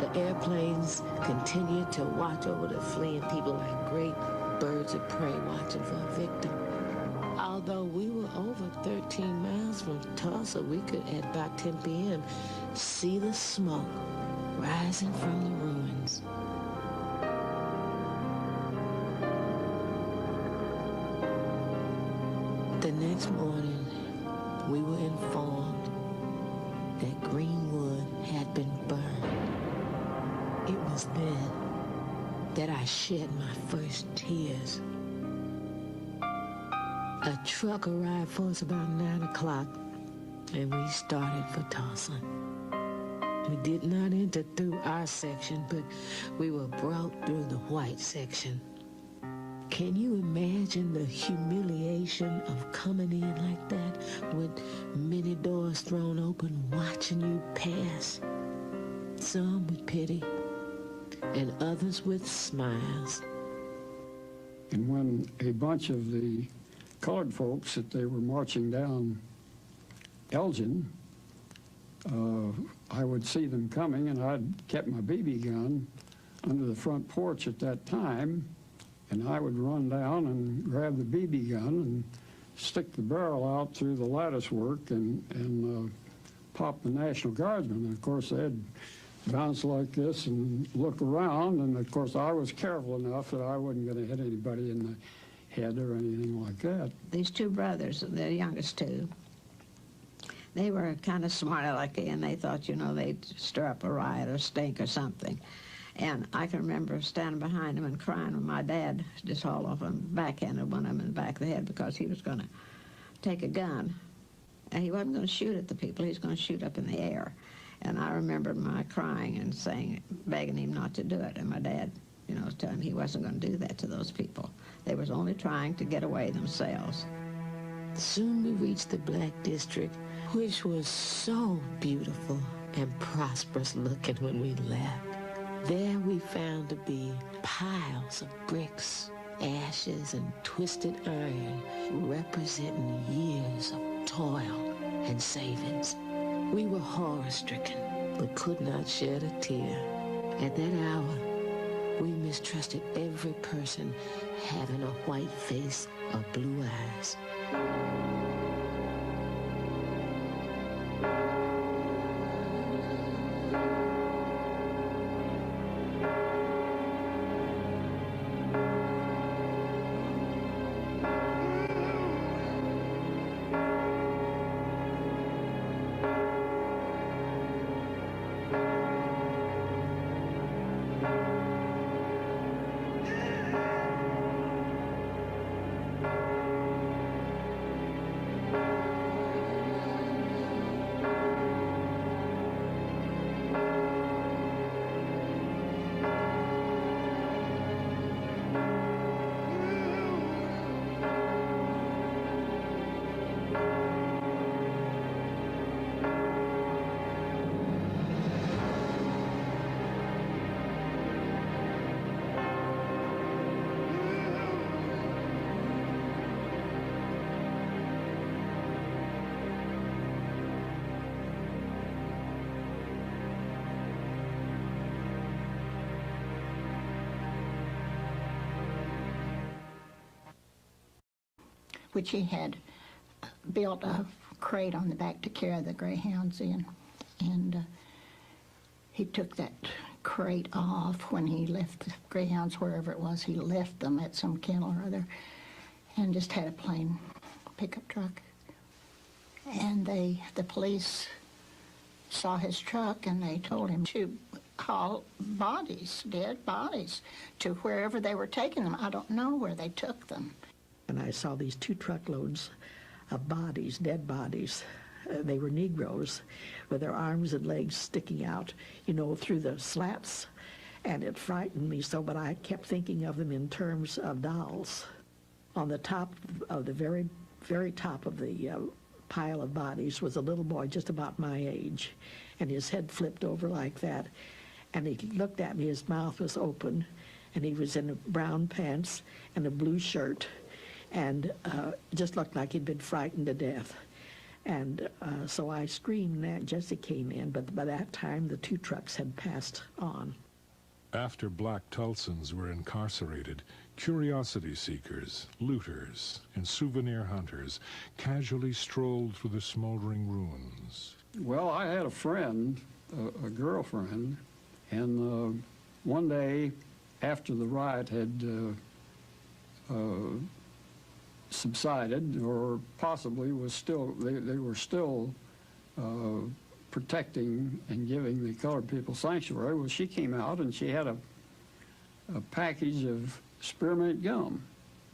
The airplanes continued to watch over the fleeing people like great birds of prey watching for a victim. Although we were over 13 miles from Tulsa, we could, at about 10 p.m., see the smoke rising from the ruins. The next morning, we were informed that Greenwood had been burned. It was then that I shed my first tears. A truck arrived for us about 9 o'clock, and we started for Tulsa. We did not enter through our section, but we were brought through the white section. Can you imagine the humiliation of coming in like that, with many doors thrown open, watching you pass? Some with pity, and others with smiles. And when a bunch of the colored folks that they were marching down Elgin, I would see them coming, and I'd kept my BB gun under the front porch at that time, and I would run down and grab the BB gun and stick the barrel out through the lattice work and pop the National Guardsmen. And of course, they'd bounce like this and look around, and of course, I was careful enough that I wasn't going to hit anybody in the head or anything like that. These two brothers, the youngest two, they were kind of smart alecky, and they thought, you know, they'd stir up a riot or stink or something. And I can remember standing behind them and crying when my dad just hauled off and backhanded one of them in the back of the head because he was going to take a gun. And he wasn't going to shoot at the people, he was going to shoot up in the air. And I remember my crying and saying, begging him not to do it. And my dad, you know, was telling him he wasn't going to do that to those people. They was only trying to get away themselves. Soon we reached the Black District, which was so beautiful and prosperous looking when we left. There we found to be piles of bricks, ashes, and twisted iron representing years of toil and savings. We were horror-stricken, but could not shed a tear. At that hour, we mistrusted every person having a white face or blue eyes. Which he had built a crate on the back to carry the greyhounds in. And he took that crate off when he left the greyhounds, wherever it was. He left them at some kennel or other and just had a plain pickup truck. And the police saw his truck and they told him to haul bodies, dead bodies, to wherever they were taking them. I don't know where they took them. And I saw these 2 truckloads of bodies, dead bodies, They were Negroes with their arms and legs sticking out, you know, through the slats. And it frightened me so, but I kept thinking of them in terms of dolls. On the top of the very, very top of the pile of bodies was a little boy just about my age, and his head flipped over like that. And he looked at me, his mouth was open, and he was in brown pants and a blue shirt, and just looked like he'd been frightened to death. And so I screamed, and Aunt Jessie came in, but by that time the 2 trucks had passed on. After black Tulsans were incarcerated, curiosity seekers, looters, and souvenir hunters casually strolled through the smoldering ruins. Well, I had a friend, a girlfriend, and one day after the riot had subsided, or possibly was still, they were still protecting and giving the colored people sanctuary, well, she came out and she had a package of spearmint gum,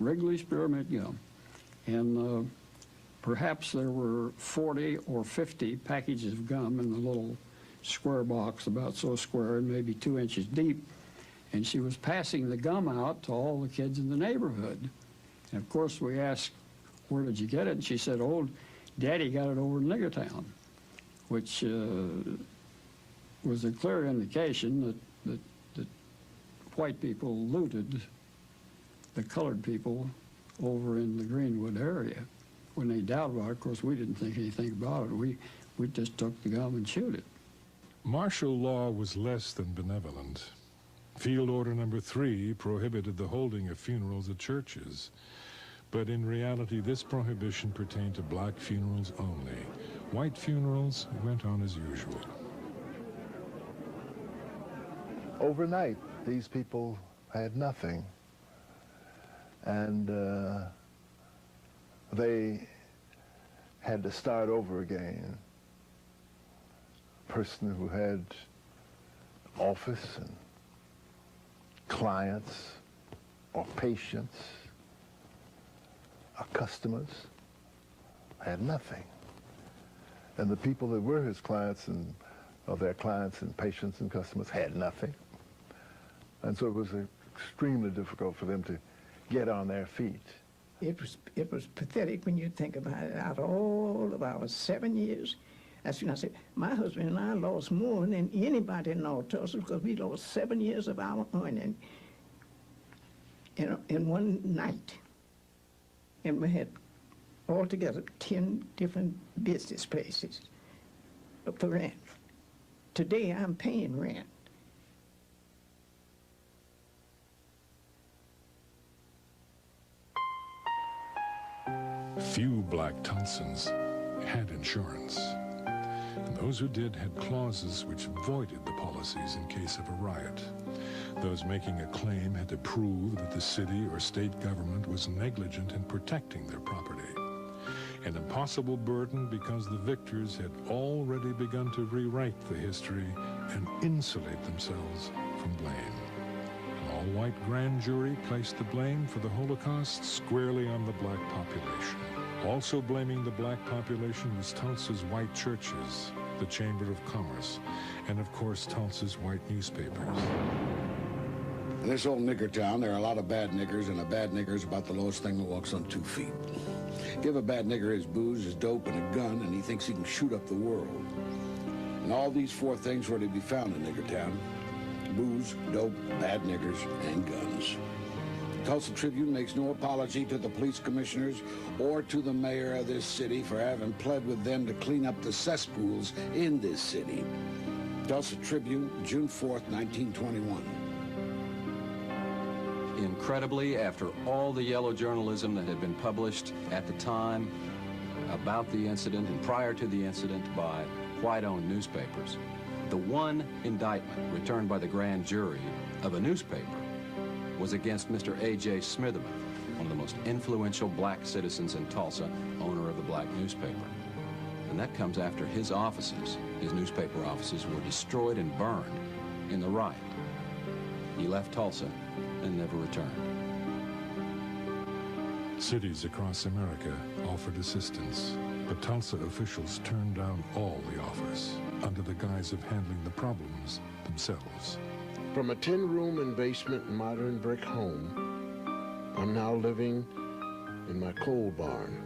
Wrigley spearmint gum. And perhaps there were 40 or 50 packages of gum in the little square box, about so square and maybe 2 inches deep. And she was passing the gum out to all the kids in the neighborhood. And of course we asked, where did you get it? And she said, oh, Daddy got it over in Niggertown, which was a clear indication that white people looted the colored people over in the Greenwood area. When they doubted about it, of course, we didn't think anything about it. We just took the gum and chewed it. Martial law was less than benevolent. Field Order Number 3 prohibited the holding of funerals at churches. But in reality, this prohibition pertained to black funerals only. White funerals went on as usual. Overnight, these people had nothing. And they had to start over again. A person who had office and clients or patients or customers had nothing. And the people that were his clients and of their clients and patients and customers had nothing. And so it was extremely difficult for them to get on their feet. It was pathetic when you think about it. Out of all of our 7 years, that's when I said, my husband and I lost more than anybody in North Tulsa because we lost 7 years of our earning in one night. And we had altogether 10 different business places for rent. Today I'm paying rent. Few black Tulsans had insurance, and those who did had clauses which voided the policies in case of a riot. Those making a claim had to prove that the city or state government was negligent in protecting their property. An impossible burden because the victors had already begun to rewrite the history and insulate themselves from blame. An all-white grand jury placed the blame for the Holocaust squarely on the black population. Also blaming the black population was Tulsa's white churches, the Chamber of Commerce, and of course Tulsa's white newspapers. In this old nigger town, there are a lot of bad niggers, and a bad nigger is about the lowest thing that walks on 2 feet. Give a bad nigger his booze, his dope, and a gun, and he thinks he can shoot up the world. And all these 4 things were to be found in nigger town: booze, dope, bad niggers, and guns. The Tulsa Tribune makes no apology to the police commissioners or to the mayor of this city for having pled with them to clean up the cesspools in this city. Tulsa Tribune, June 4th, 1921. Incredibly, after all the yellow journalism that had been published at the time about the incident and prior to the incident by white-owned newspapers, the one indictment returned by the grand jury of a newspaper was against Mr. A.J. Smitherman, one of the most influential black citizens in Tulsa, owner of the black newspaper. And that comes after his offices, his newspaper offices, were destroyed and burned in the riot. He left Tulsa and never returned. Cities across America offered assistance. But Tulsa officials turned down all the offers under the guise of handling the problems themselves. From a 10-room and basement modern brick home, I'm now living in my coal barn.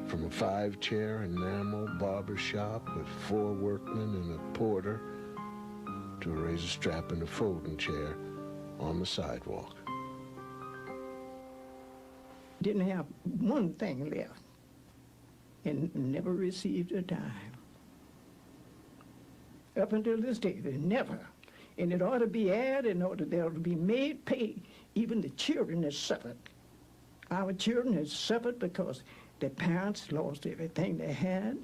From a 5-chair enamel barber shop with 4 workmen and a porter to a razor strap and a folding chair on the sidewalk. Didn't have one thing left and never received a dime. Up until this day, they never. And it ought to be added in order there to be made pay. Even the children that suffered. Our children have suffered because their parents lost everything they had,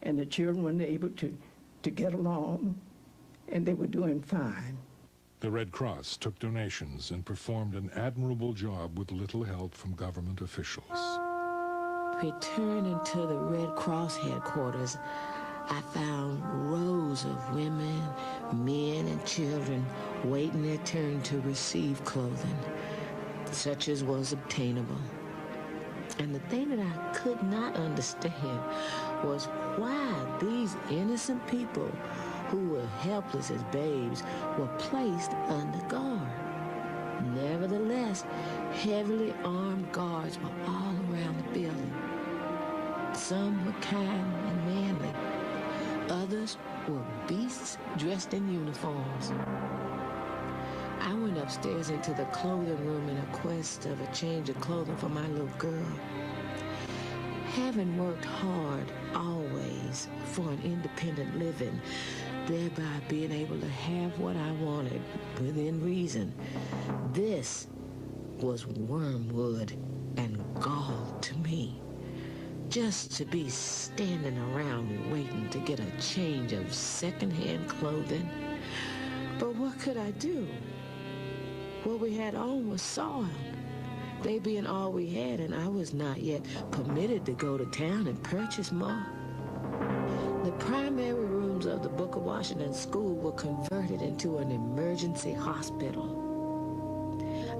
and the children weren't able to get along, and they were doing fine. The Red Cross took donations and performed an admirable job with little help from government officials. Returning to the Red Cross headquarters, I found rows of women, men, and children waiting their turn to receive clothing, such as was obtainable. And the thing that I could not understand was why these innocent people who were helpless as babes were placed under guard. Nevertheless, heavily armed guards were all around the building. Some were kind and manly. Others were beasts dressed in uniforms. I went upstairs into the clothing room in a quest of a change of clothing for my little girl. Having worked hard always for an independent living, thereby being able to have what I wanted within reason, this was wormwood and gall to me. Just to be standing around waiting to get a change of secondhand clothing. But what could I do? What we had on was soiled. They being all we had, and I was not yet permitted to go to town and purchase more. The primary rooms of the Booker Washington School were converted into an emergency hospital.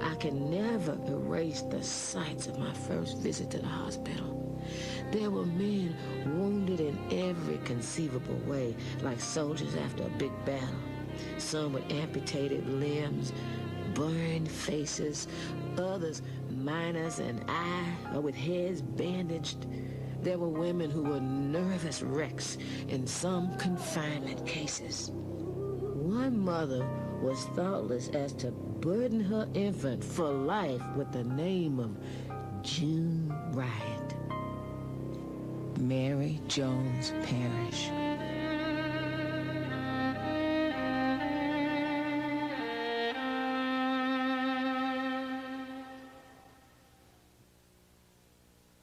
I can never erase the sights of my first visit to the hospital. There were men wounded in every conceivable way, like soldiers after a big battle. Some with amputated limbs, burned faces, others minus an eye or with heads bandaged. There were women who were nervous wrecks in some confinement cases. One mother was thoughtless as to burden her infant for life with the name of June Riot. Mary Jones Parrish.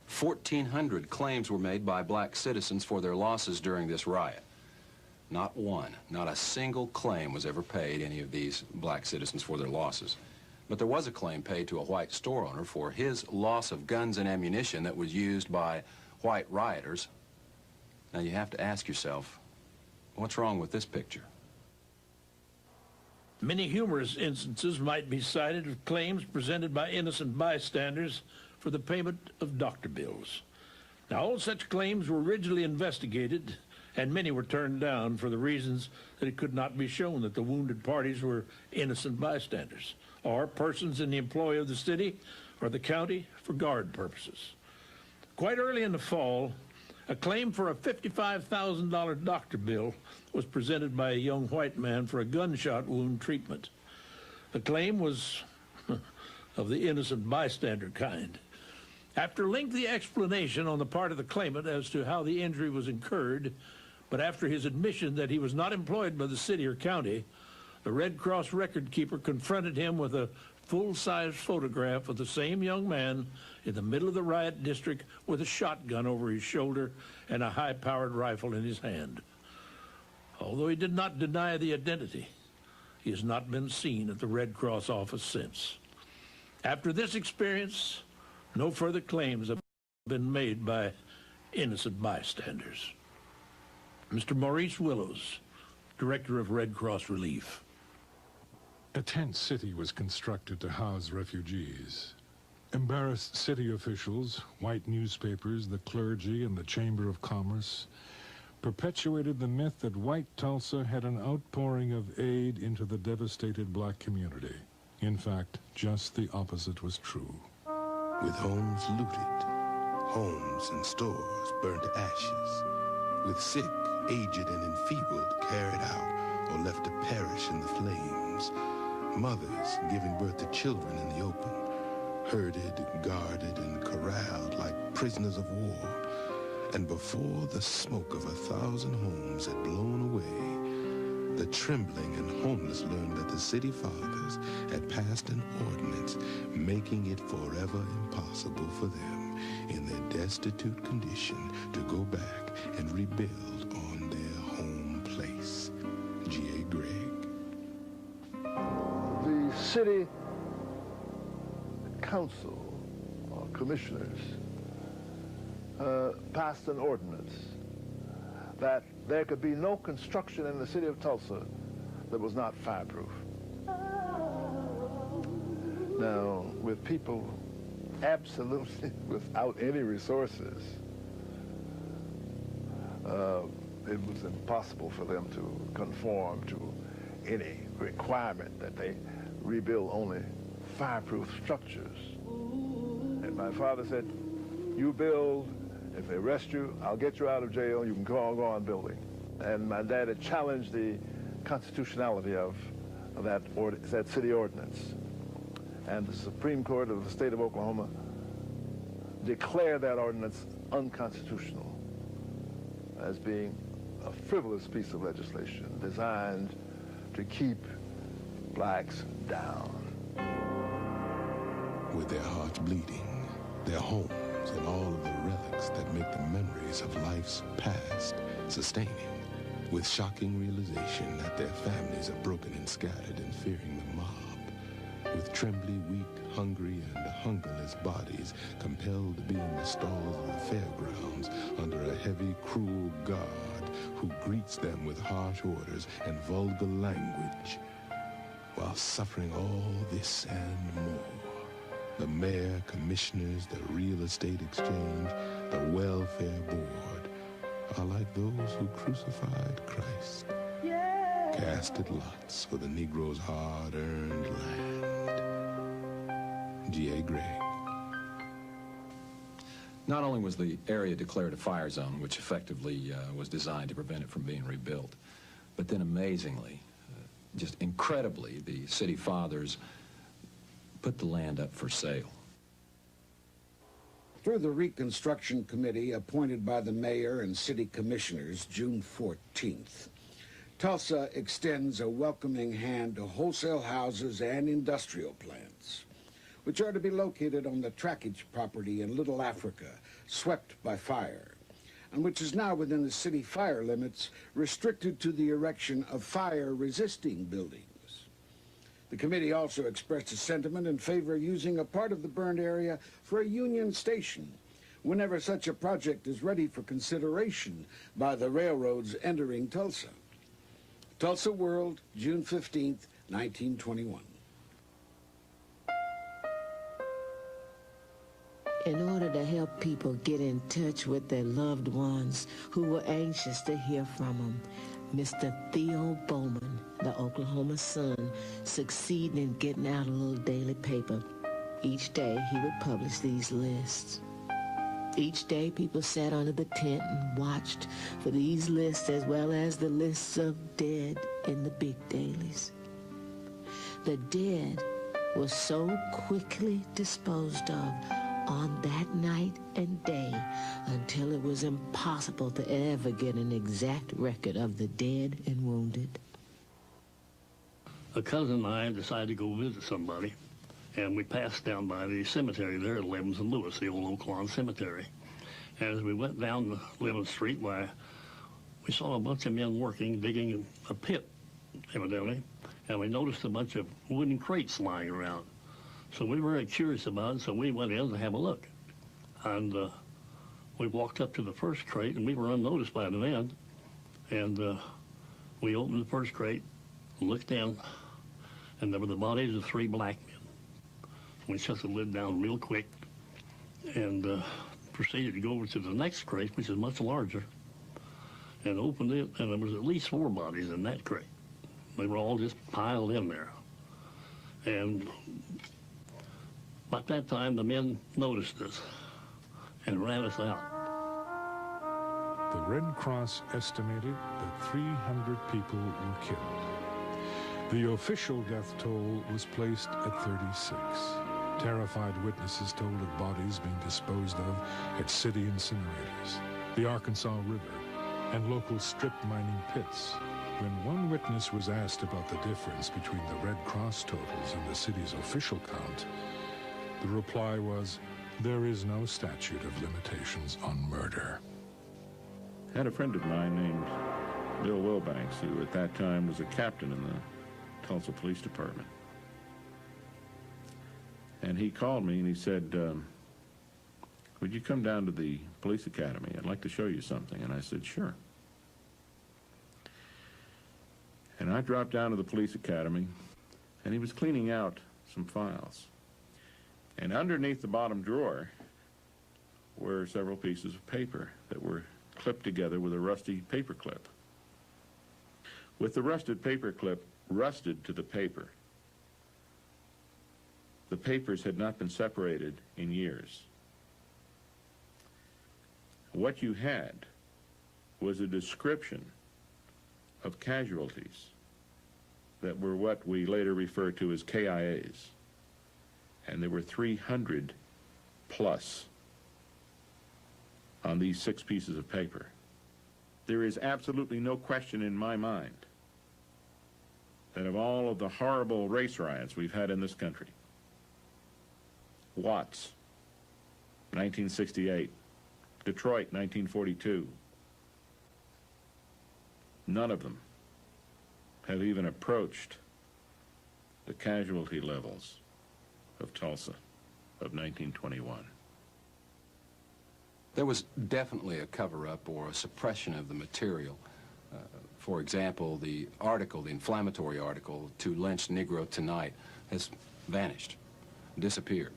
$1,400 claims were made by black citizens for their losses during this riot. Not one, not a single claim was ever paid any of these black citizens for their losses. But there was a claim paid to a white store owner for his loss of guns and ammunition that was used by white rioters. Now you have to ask yourself, what's wrong with this picture? Many humorous instances might be cited of claims presented by innocent bystanders for the payment of doctor bills. Now, all such claims were originally investigated, and many were turned down for the reasons that it could not be shown that the wounded parties were innocent bystanders or persons in the employ of the city or the county for guard purposes. Quite early in the fall, a claim for a $55,000 doctor bill was presented by a young white man for a gunshot wound treatment. The claim was of the innocent bystander kind. After lengthy explanation on the part of the claimant as to how the injury was incurred, but after his admission that he was not employed by the city or county, the Red Cross record keeper confronted him with a full-size photograph of the same young man in the middle of the riot district with a shotgun over his shoulder and a high-powered rifle in his hand. Although he did not deny the identity, he has not been seen at the Red Cross office since. After this experience, no further claims have been made by innocent bystanders. Mr. Maurice Willows, Director of Red Cross Relief. A tent city was constructed to house refugees. Embarrassed city officials, white newspapers, the clergy, and the Chamber of Commerce perpetuated the myth that white Tulsa had an outpouring of aid into the devastated black community. In fact, just the opposite was true. With homes looted, homes and stores burned to ashes, with sick, aged, and enfeebled carried out or left to perish in the flames, mothers giving birth to children in the open, herded, guarded, and corralled like prisoners of war. And before the smoke of 1,000 homes had blown away, the trembling and homeless learned that the city fathers had passed an ordinance making it forever impossible for them, in their destitute condition, to go back and rebuild on their home place. G.A. Gregg. The city council or commissioners passed an ordinance that there could be no construction in the city of Tulsa that was not fireproof. Now, with people absolutely without any resources, it was impossible for them to conform to any requirement that they rebuild only fireproof structures. And my father said, you build, if they arrest you, I'll get you out of jail, you can go on building. And my dad had challenged the constitutionality of that city ordinance. And the Supreme Court of the state of Oklahoma declared that ordinance unconstitutional as being a frivolous piece of legislation designed to keep blacks down. With their hearts bleeding, their homes, and all of the relics that make the memories of life's past sustaining, with shocking realization that their families are broken and scattered and fearing the mob, with trembly, weak, hungry, and hungerless bodies compelled to be in the stalls of the fairgrounds under a heavy, cruel guard who greets them with harsh orders and vulgar language, while suffering all this and more. The mayor, commissioners, the real estate exchange, the welfare board are like those who crucified Christ, casted lots for the Negro's hard-earned land. G.A. Gregg. Not only was the area declared a fire zone, which effectively was designed to prevent it from being rebuilt, but then amazingly, just incredibly, the city fathers put the land up for sale. Through the Reconstruction Committee appointed by the mayor and city commissioners June 14th, Tulsa extends a welcoming hand to wholesale houses and industrial plants, which are to be located on the trackage property in Little Africa, swept by fire, and which is now within the city fire limits, restricted to the erection of fire-resisting buildings. The committee also expressed a sentiment in favor of using a part of the burned area for a Union station whenever such a project is ready for consideration by the railroads entering Tulsa. Tulsa World, June 15th, 1921. In order to help people get in touch with their loved ones who were anxious to hear from them, Mr. Theo Bowman, the Oklahoma Sun, succeeded in getting out a little daily paper. Each day, he would publish these lists. Each day, people sat under the tent and watched for these lists as well as the lists of dead in the big dailies. The dead were so quickly disposed of on that night and day until it was impossible to ever get an exact record of the dead and wounded. A cousin and I decided to go visit somebody, and we passed down by the cemetery there at 11th and Lewis, the old Oak Lawn Cemetery. And as we went down 11th Street, we saw a bunch of men working, digging a pit, evidently, and we noticed a bunch of wooden crates lying around. So we were very curious about it, so we went in to have a look. And we walked up to the first crate, and we were unnoticed by the men. And we opened the first crate, looked in, and there were the bodies of 3 black men. We shut the lid down real quick and proceeded to go over to the next crate, which is much larger, and opened it, and there was at least 4 bodies in that crate. They were all just piled in there. And by that time, the men noticed us and ran us out. The Red Cross estimated that 300 people were killed. The official death toll was placed at 36. Terrified witnesses told of bodies being disposed of at city incinerators, the Arkansas River, and local strip mining pits. When one witness was asked about the difference between the Red Cross totals and the city's official count, the reply was, there is no statute of limitations on murder. I had a friend of mine named Bill Wilbanks, who at that time was a captain in the Tulsa Police Department. And he called me and he said, would you come down to the police academy? I'd like to show you something. And I said, sure. And I dropped down to the police academy, and he was cleaning out some files. And underneath the bottom drawer were several pieces of paper that were clipped together with a rusty paper clip. With the rusted paper clip rusted to the paper, the papers had not been separated in years. What you had was a description of casualties that were what we later refer to as KIAs. And there were 300 plus on these 6 pieces of paper. There is absolutely no question in my mind that of all of the horrible race riots we've had in this country, Watts, 1968, Detroit, 1942, none of them have even approached the casualty levels of Tulsa of 1921. There was definitely a cover-up or a suppression of the material. For example, the article, the inflammatory article, "To Lynch Negro Tonight," has vanished, disappeared.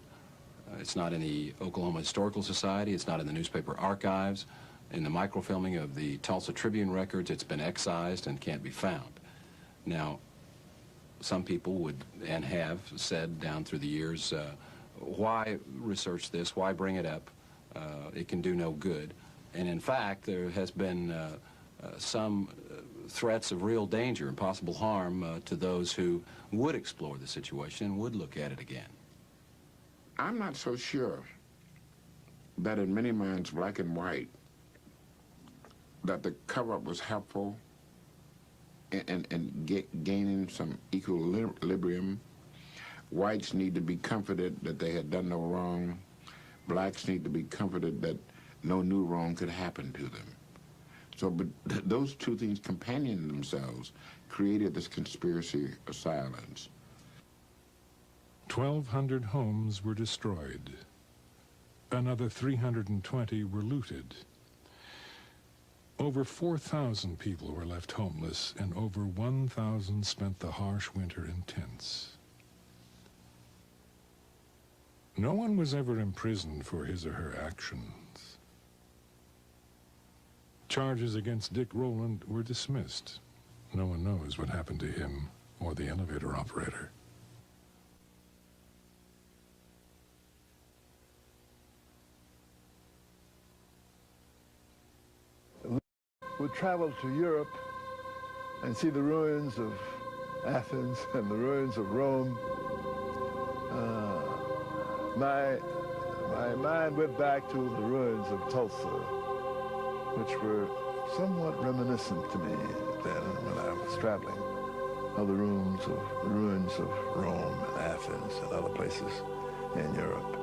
It's not in the Oklahoma Historical Society, it's not in the newspaper archives. In the microfilming of the Tulsa Tribune records, it's been excised and can't be found. Now, some people would, and have, said down through the years, why research this, why bring it up? It can do no good. And in fact, there has been some threats of real danger and possible harm to those who would explore the situation and would look at it again. I'm not so sure that in many minds, black and white, that the cover-up was helpful in gaining some equilibrium. Whites need to be comforted that they had done no wrong. Blacks need to be comforted that no new wrong could happen to them. So, but those two things companioning themselves created this conspiracy of silence. 1,200 homes were destroyed. Another 320 were looted. Over 4,000 people were left homeless, and over 1,000 spent the harsh winter in tents. No one was ever imprisoned for his or her actions. Charges against Dick Rowland were dismissed. No one knows what happened to him or the elevator operator. Would travel to Europe and see the ruins of Athens and the ruins of Rome. My mind went back to the ruins of Tulsa, which were somewhat reminiscent to me then when I was traveling, of the ruins of Rome and Athens and other places in Europe.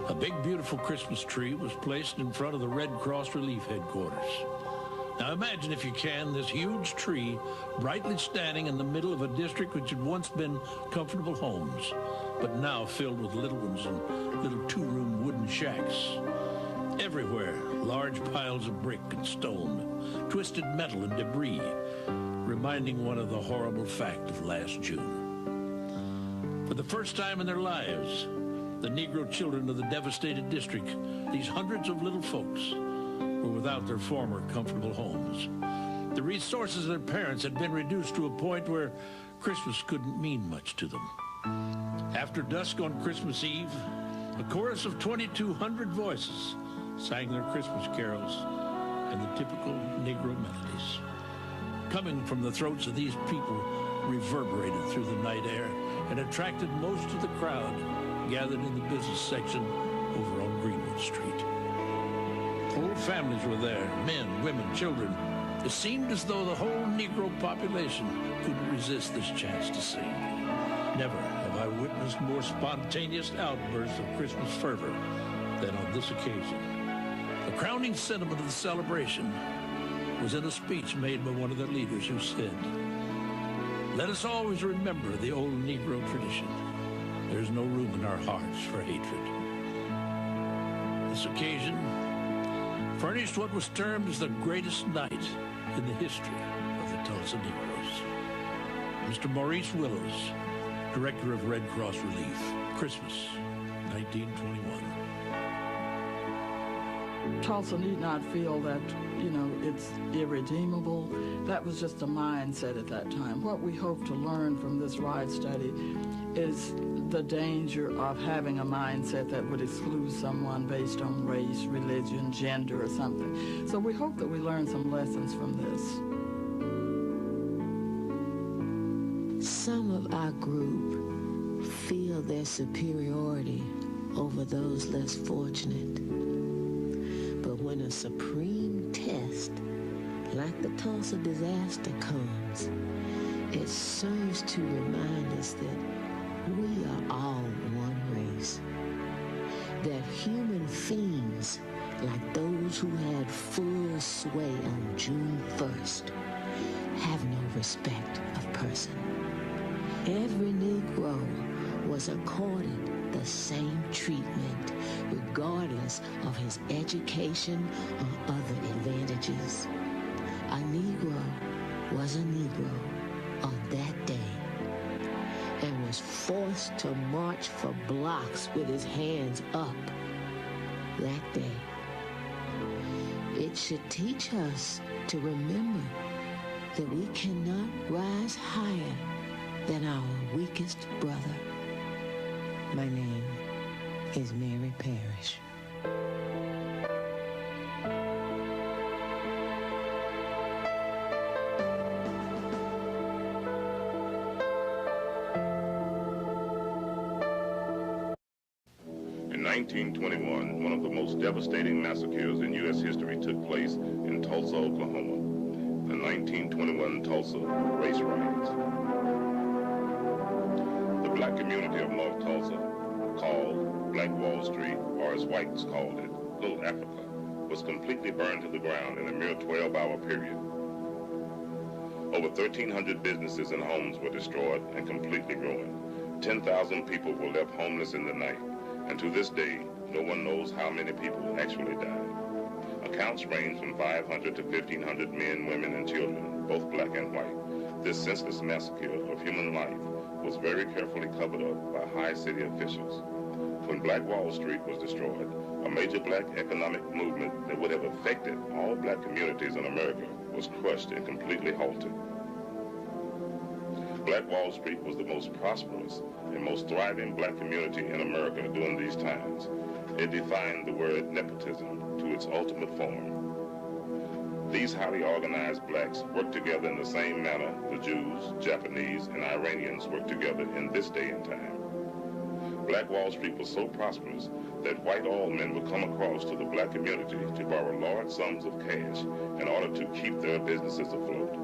A big, beautiful Christmas tree was placed in front of the Red Cross Relief Headquarters. Now imagine, if you can, this huge tree brightly standing in the middle of a district which had once been comfortable homes, but now filled with little ones and little 2-room wooden shacks. Everywhere, large piles of brick and stone, twisted metal and debris, reminding one of the horrible fact of last June. For the first time in their lives, the Negro children of the devastated district, these hundreds of little folks, were without their former comfortable homes. The resources of their parents had been reduced to a point where Christmas couldn't mean much to them. After dusk on Christmas Eve, a chorus of 2,200 voices sang their Christmas carols and the typical Negro melodies. Coming from the throats of these people reverberated through the night air and attracted most of the crowd gathered in the business section over on Greenwood Street. Whole families were there, men, women, children. It seemed as though the whole Negro population couldn't resist this chance to sing. Never have I witnessed more spontaneous outbursts of Christmas fervor than on this occasion. The crowning sentiment of the celebration was in a speech made by one of their leaders who said, "Let us always remember the old Negro tradition. There's no room in our hearts for hatred." This occasion furnished what was termed as the greatest night in the history of the Tulsa Negroes. Mr. Maurice Willows, Director of Red Cross Relief, Christmas, 1921. Tulsa need not feel that, it's irredeemable. That was just a mindset at that time. What we hope to learn from this riot study is the danger of having a mindset that would exclude someone based on race, religion, gender, or something. So we hope that we learn some lessons from this. Some of our group feel their superiority over those less fortunate. But when a supreme test, like the Tulsa disaster, comes, it serves to remind us that we are all one race. That human fiends, like those who had full sway on June 1st, have no respect of person. Every Negro was accorded the same treatment, regardless of his education or other advantages. A Negro was a Negro on that day and was forced to march for blocks with his hands up that day. It should teach us to remember that we cannot rise higher than our weakest brother. My name is Mary Parrish. In 1921, one of the most devastating massacres in U.S. history took place in Tulsa, Oklahoma, the 1921 Tulsa Race Riot. The black community of North Tulsa, called Black Wall Street, or as whites called it, Little Africa, was completely burned to the ground in a mere 12-hour period. Over 1,300 businesses and homes were destroyed and completely ruined. 10,000 people were left homeless in the night, and to this day, no one knows how many people actually died. Accounts range from 500 to 1,500 men, women, and children, both black and white. This senseless massacre of human life was very carefully covered up by high city officials. When Black Wall Street was destroyed, a major black economic movement that would have affected all black communities in America was crushed and completely halted. Black Wall Street was the most prosperous and most thriving black community in America during these times. It defined the word nepotism to its ultimate form. These highly organized blacks worked together in the same manner the Jews, Japanese, and Iranians worked together in this day and time. Black Wall Street was so prosperous that white oilmen would come across to the black community to borrow large sums of cash in order to keep their businesses afloat.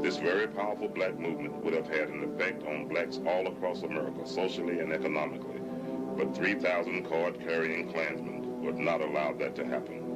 This very powerful black movement would have had an effect on blacks all across America, socially and economically, but 3,000 card-carrying Klansmen would not allow that to happen.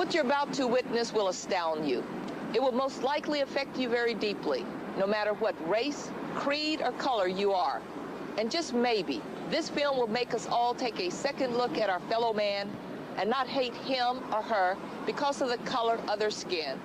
What you're about to witness will astound you. It will most likely affect you very deeply, no matter what race, creed, or color you are. And just maybe, this film will make us all take a second look at our fellow man and not hate him or her because of the color of their skin.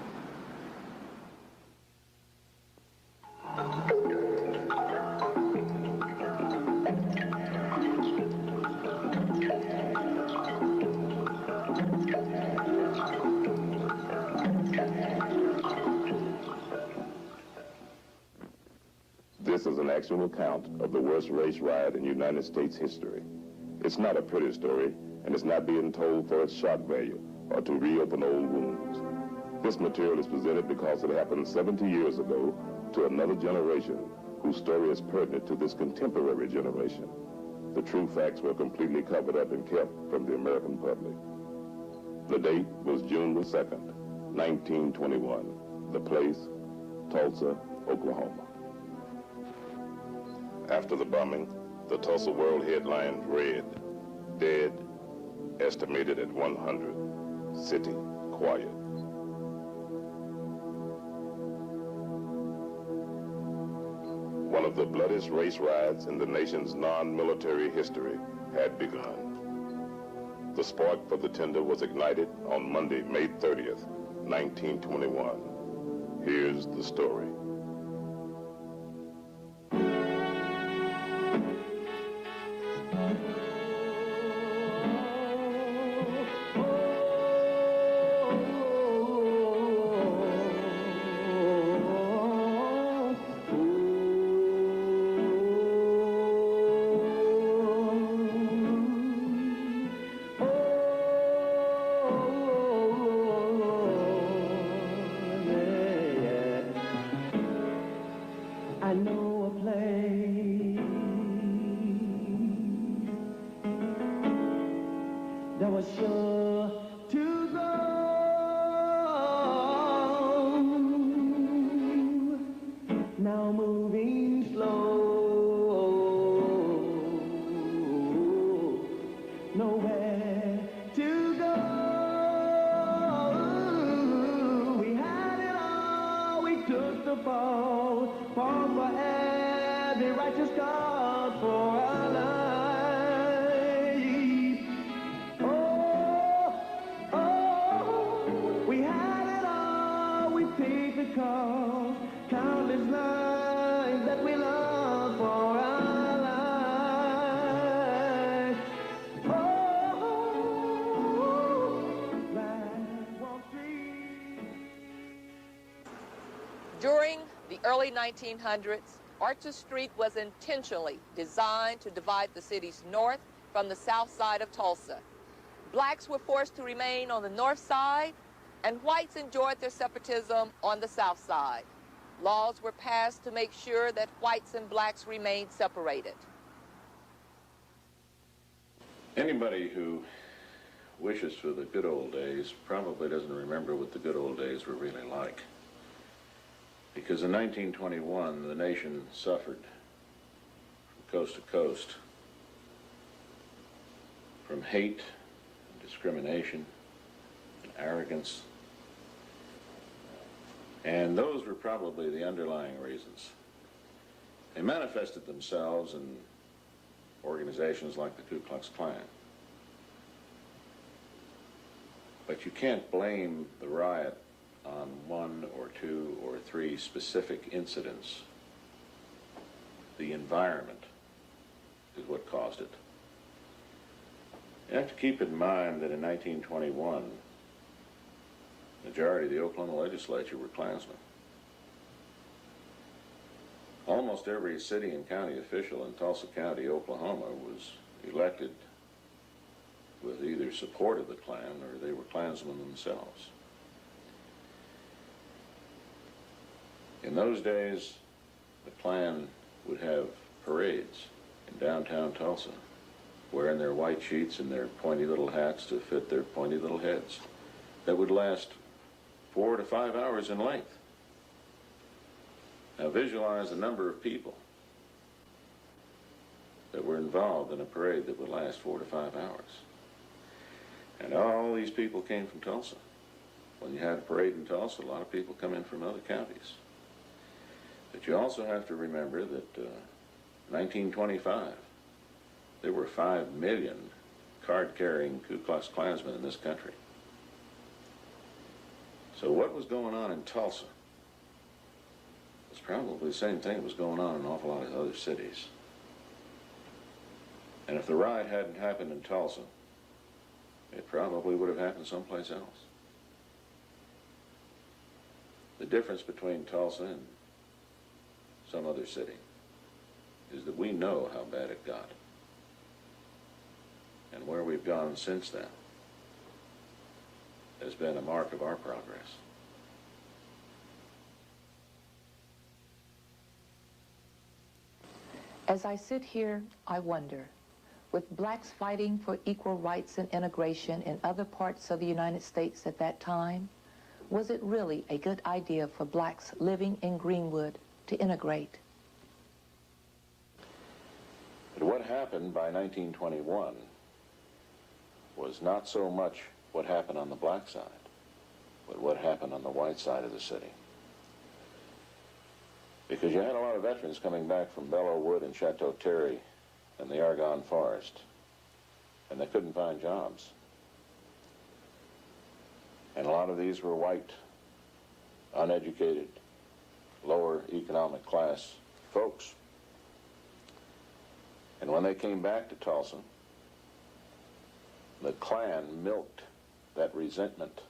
This is an actual account of the worst race riot in United States history. It's not a pretty story, and it's not being told for its shock value or to reopen old wounds. This material is presented because it happened 70 years ago to another generation whose story is pertinent to this contemporary generation. The true facts were completely covered up and kept from the American public. The date was June the 2nd, 1921. The place, Tulsa, Oklahoma. After the bombing, the Tulsa World headline read, "Dead, estimated at 100. City quiet." One of the bloodiest race riots in the nation's non-military history had begun. The spark for the tinder was ignited on Monday, May 30th, 1921. Here's the story. I know a place that was sure to go. Now moving slow, nowhere to go. We had it all, we took the fall. Fall for every righteous cause for our life. Oh, oh, we had it all, we paid the cost. Countless lives that we love for our life. Oh, like Wall Street. During the early 1900s, Archer Street was intentionally designed to divide the city's north from the south side of Tulsa. Blacks were forced to remain on the north side, and whites enjoyed their separatism on the south side. Laws were passed to make sure that whites and blacks remained separated. Anybody who wishes for the good old days probably doesn't remember what the good old days were really like. Because in 1921, the nation suffered from coast to coast from hate, and discrimination, and arrogance. And those were probably the underlying reasons. They manifested themselves in organizations like the Ku Klux Klan. But you can't blame the riot on one or two or three specific incidents. The environment is what caused it. You have to keep in mind that in 1921, the majority of the Oklahoma legislature were Klansmen. Almost every city and county official in Tulsa County, Oklahoma, was elected with either support of the Klan or they were Klansmen themselves. In those days, the Klan would have parades in downtown Tulsa, wearing their white sheets and their pointy little hats to fit their pointy little heads, that would last 4 to 5 hours in length. Now visualize the number of people that were involved in a parade that would last 4 to 5 hours. And all these people came from Tulsa. when you had a parade in Tulsa, a lot of people come in from other counties. But you also have to remember that 1925, there were 5 million card-carrying Ku Klux Klansmen in this country. So what was going on in Tulsa was probably the same thing that was going on in an awful lot of other cities. And if the riot hadn't happened in Tulsa, it probably would have happened someplace else. The difference between Tulsa and some other city is that we know how bad it got and where we've gone since then has been a mark of our progress. As I sit here, I wonder, with blacks fighting for equal rights and integration in other parts of the United States at that time, was it really a good idea for blacks living in Greenwood to integrate? But what happened by 1921 was not so much what happened on the black side, but what happened on the white side of the city. Because you had a lot of veterans coming back from Belleau Wood and Chateau Thierry and the Argonne Forest, and they couldn't find jobs. And a lot of these were white, uneducated, lower economic class folks. And when they came back to Tulsa, the Klan milked that resentment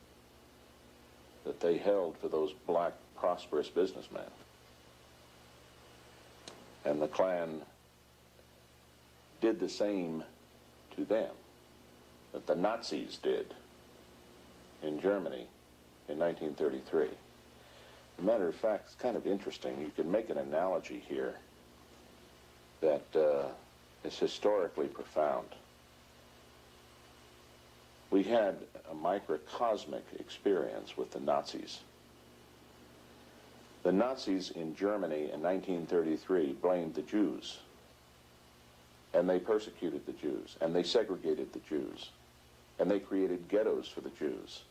that they held for those black, prosperous businessmen. And the Klan did the same to them that the Nazis did in Germany in 1933. As a matter of fact, it's kind of interesting. You can make an analogy here that is historically profound. We had a microcosmic experience with the Nazis. The Nazis in Germany in 1933 blamed the Jews, and they persecuted the Jews, and they segregated the Jews, and they created ghettos for the Jews.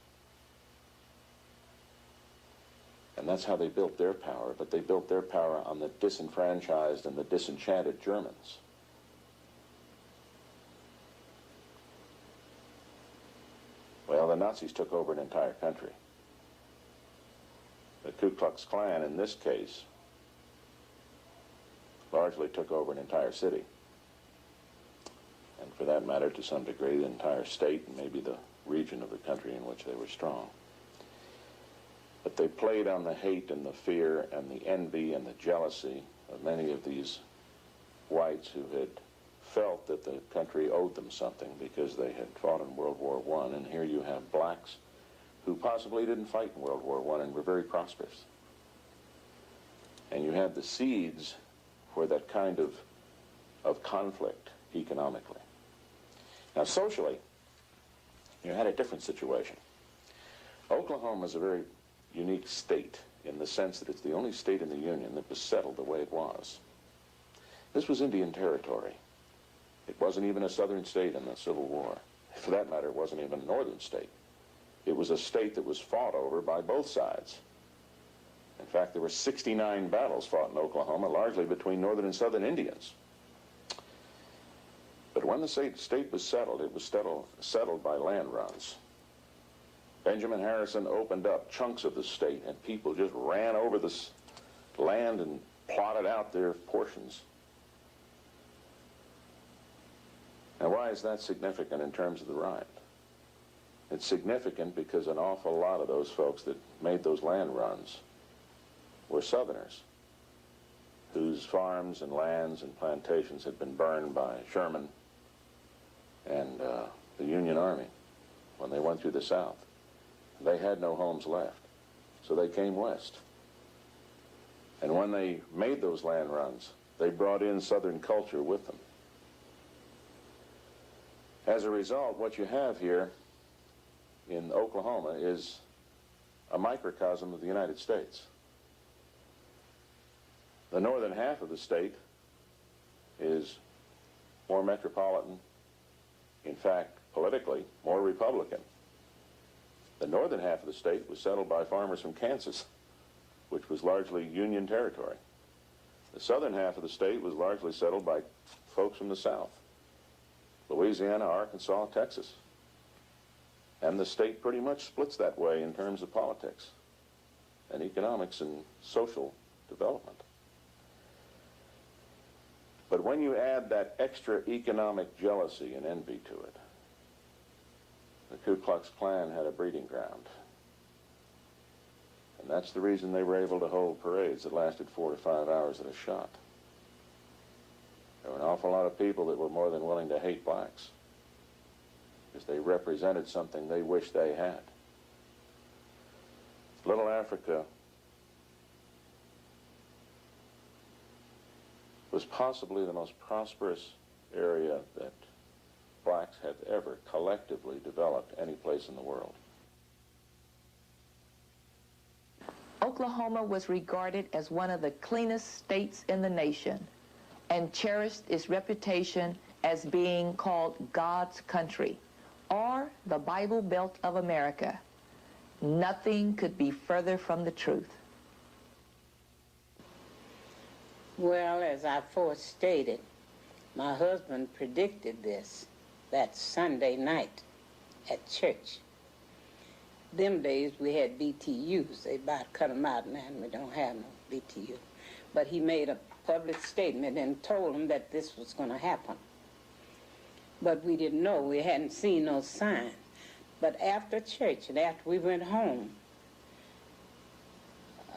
And that's how they built their power, but they built their power on the disenfranchised and the disenchanted Germans. Well, the Nazis took over an entire country. The Ku Klux Klan, in this case, largely took over an entire city. And for that matter, to some degree, the entire state and maybe the region of the country in which they were strong. But they played on the hate and the fear and the envy and the jealousy of many of these whites who had felt that the country owed them something because they had fought in World War I. And here you have blacks who possibly didn't fight in World War I and were very prosperous. And you have the seeds for that kind of conflict economically. Now, socially, you had a different situation. Oklahoma is a very unique state in the sense that it's the only state in the Union that was settled the way it was. This was Indian territory. It wasn't even a southern state in the Civil War. For that matter, it wasn't even a northern state. It was a state that was fought over by both sides. In fact, there were 69 battles fought in Oklahoma, largely between northern and southern Indians. But when the state was settled, it was settled by land runs. Benjamin Harrison opened up chunks of the state, and people just ran over this land and plotted out their portions. Now, why is that significant in terms of the riot? It's significant because an awful lot of those folks that made those land runs were Southerners whose farms and lands and plantations had been burned by Sherman and the Union Army when they went through the South. They had no homes left, so they came west. And when they made those land runs, they brought in Southern culture with them. As a result, what you have here in Oklahoma is a microcosm of the United States. The northern half of the state is more metropolitan, in fact, politically, more Republican The northern half of the state was settled by farmers from Kansas, which was largely Union territory. The southern half of the state was largely settled by folks from the south, Louisiana, Arkansas, Texas. And the state pretty much splits that way in terms of politics and economics and social development. But when you add that extra economic jealousy and envy to it, the Ku Klux Klan had a breeding ground. And that's the reason they were able to hold parades that lasted 4 to 5 hours at a shot. There were an awful lot of people that were more than willing to hate blacks because they represented something they wished they had. Little Africa was possibly the most prosperous area that blacks had ever collectively developed any place in the world. Oklahoma was regarded as one of the cleanest states in the nation and cherished its reputation as being called God's country, or the Bible Belt of America. Nothing could be further from the truth. Well, as I first stated, my husband predicted this that Sunday night at church. Them days we had BTUs. They about cut them out now, and we don't have no BTU. But he made a public statement and told them that this was going to happen. But we didn't know. We hadn't seen no sign. But after church and after we went home,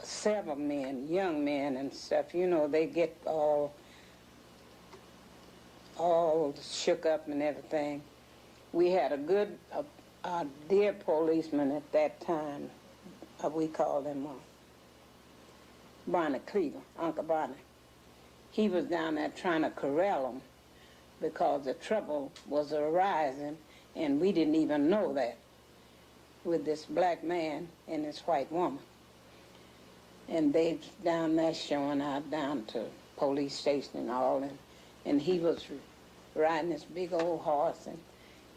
several men, young men and stuff, you know, they get all shook up and everything. We had a good, dear policeman at that time. We called him Barney Cleveland, Uncle Barney. He was down there trying to corral them because the trouble was arising, and we didn't even know that, with this black man and this white woman. And they down there showing out down to police station and all, and he was riding this big old horse, and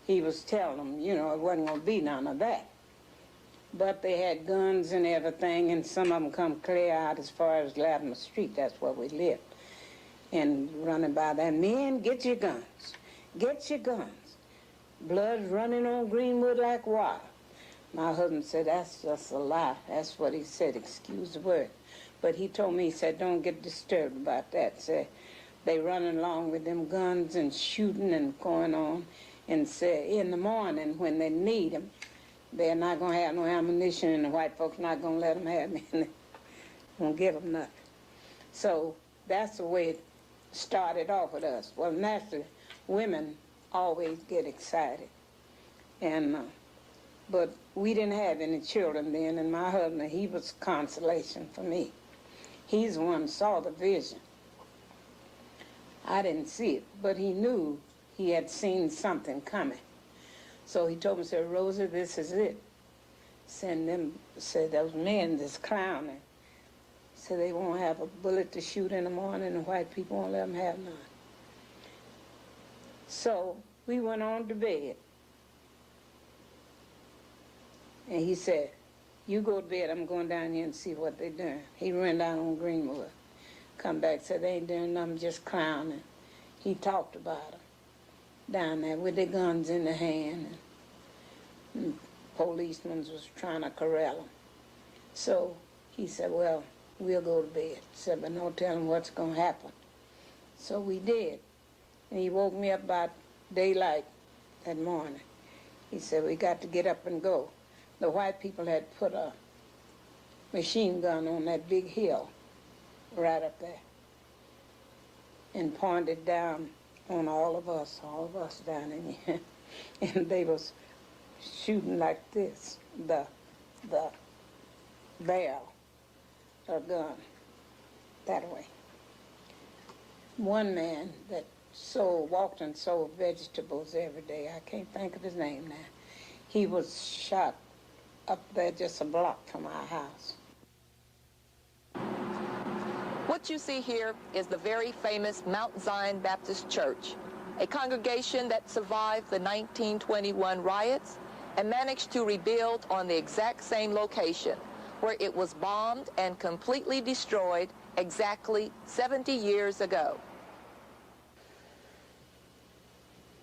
he was telling them, you know, it wasn't going to be none of that. But they had guns and everything, and some of them come clear out as far as Latimer Street. That's where we lived. And running by that, men, get your guns. Get your guns. Blood's running on Greenwood like water. My husband said, that's just a lie. That's what he said, excuse the word. But he told me, he said, don't get disturbed about that. Said, they running along with them guns and shooting and going on. And said, in the morning when they need them, they're not going to have no ammunition, and the white folks not going to let them have it. They won't give them nothing. So that's the way it started off with us. Well, naturally, women always get excited. And but we didn't have any children then, and my husband, he was consolation for me. He's the one who saw the vision. I didn't see it, but he knew he had seen something coming. So he told me, said, Rosa, this is it. Send them, said, those men that's clowning. Said they won't have a bullet to shoot in the morning, and white people won't let them have none. So we went on to bed. And he said, you go to bed, I'm going down here and see what they're doing. He ran down on Greenwood. Come back, said they ain't doing nothing, just clowning. He talked about them down there with their guns in their hand. And policemen was trying to corral them. So he said, well, we'll go to bed. He said, but don't tell them what's going to happen. So we did. And he woke me up about daylight that morning. He said, we got to get up and go. The white people had put a machine gun on that big hill right up there and pointed down on all of us down in here. And they was shooting like this, the barrel of gun that way. One man that walked and sold vegetables every day, I can't think of his name now, he was shot up there just a block from our house. What you see here is the very famous Mount Zion Baptist Church, a congregation that survived the 1921 riots and managed to rebuild on the exact same location where it was bombed and completely destroyed exactly 70 years ago.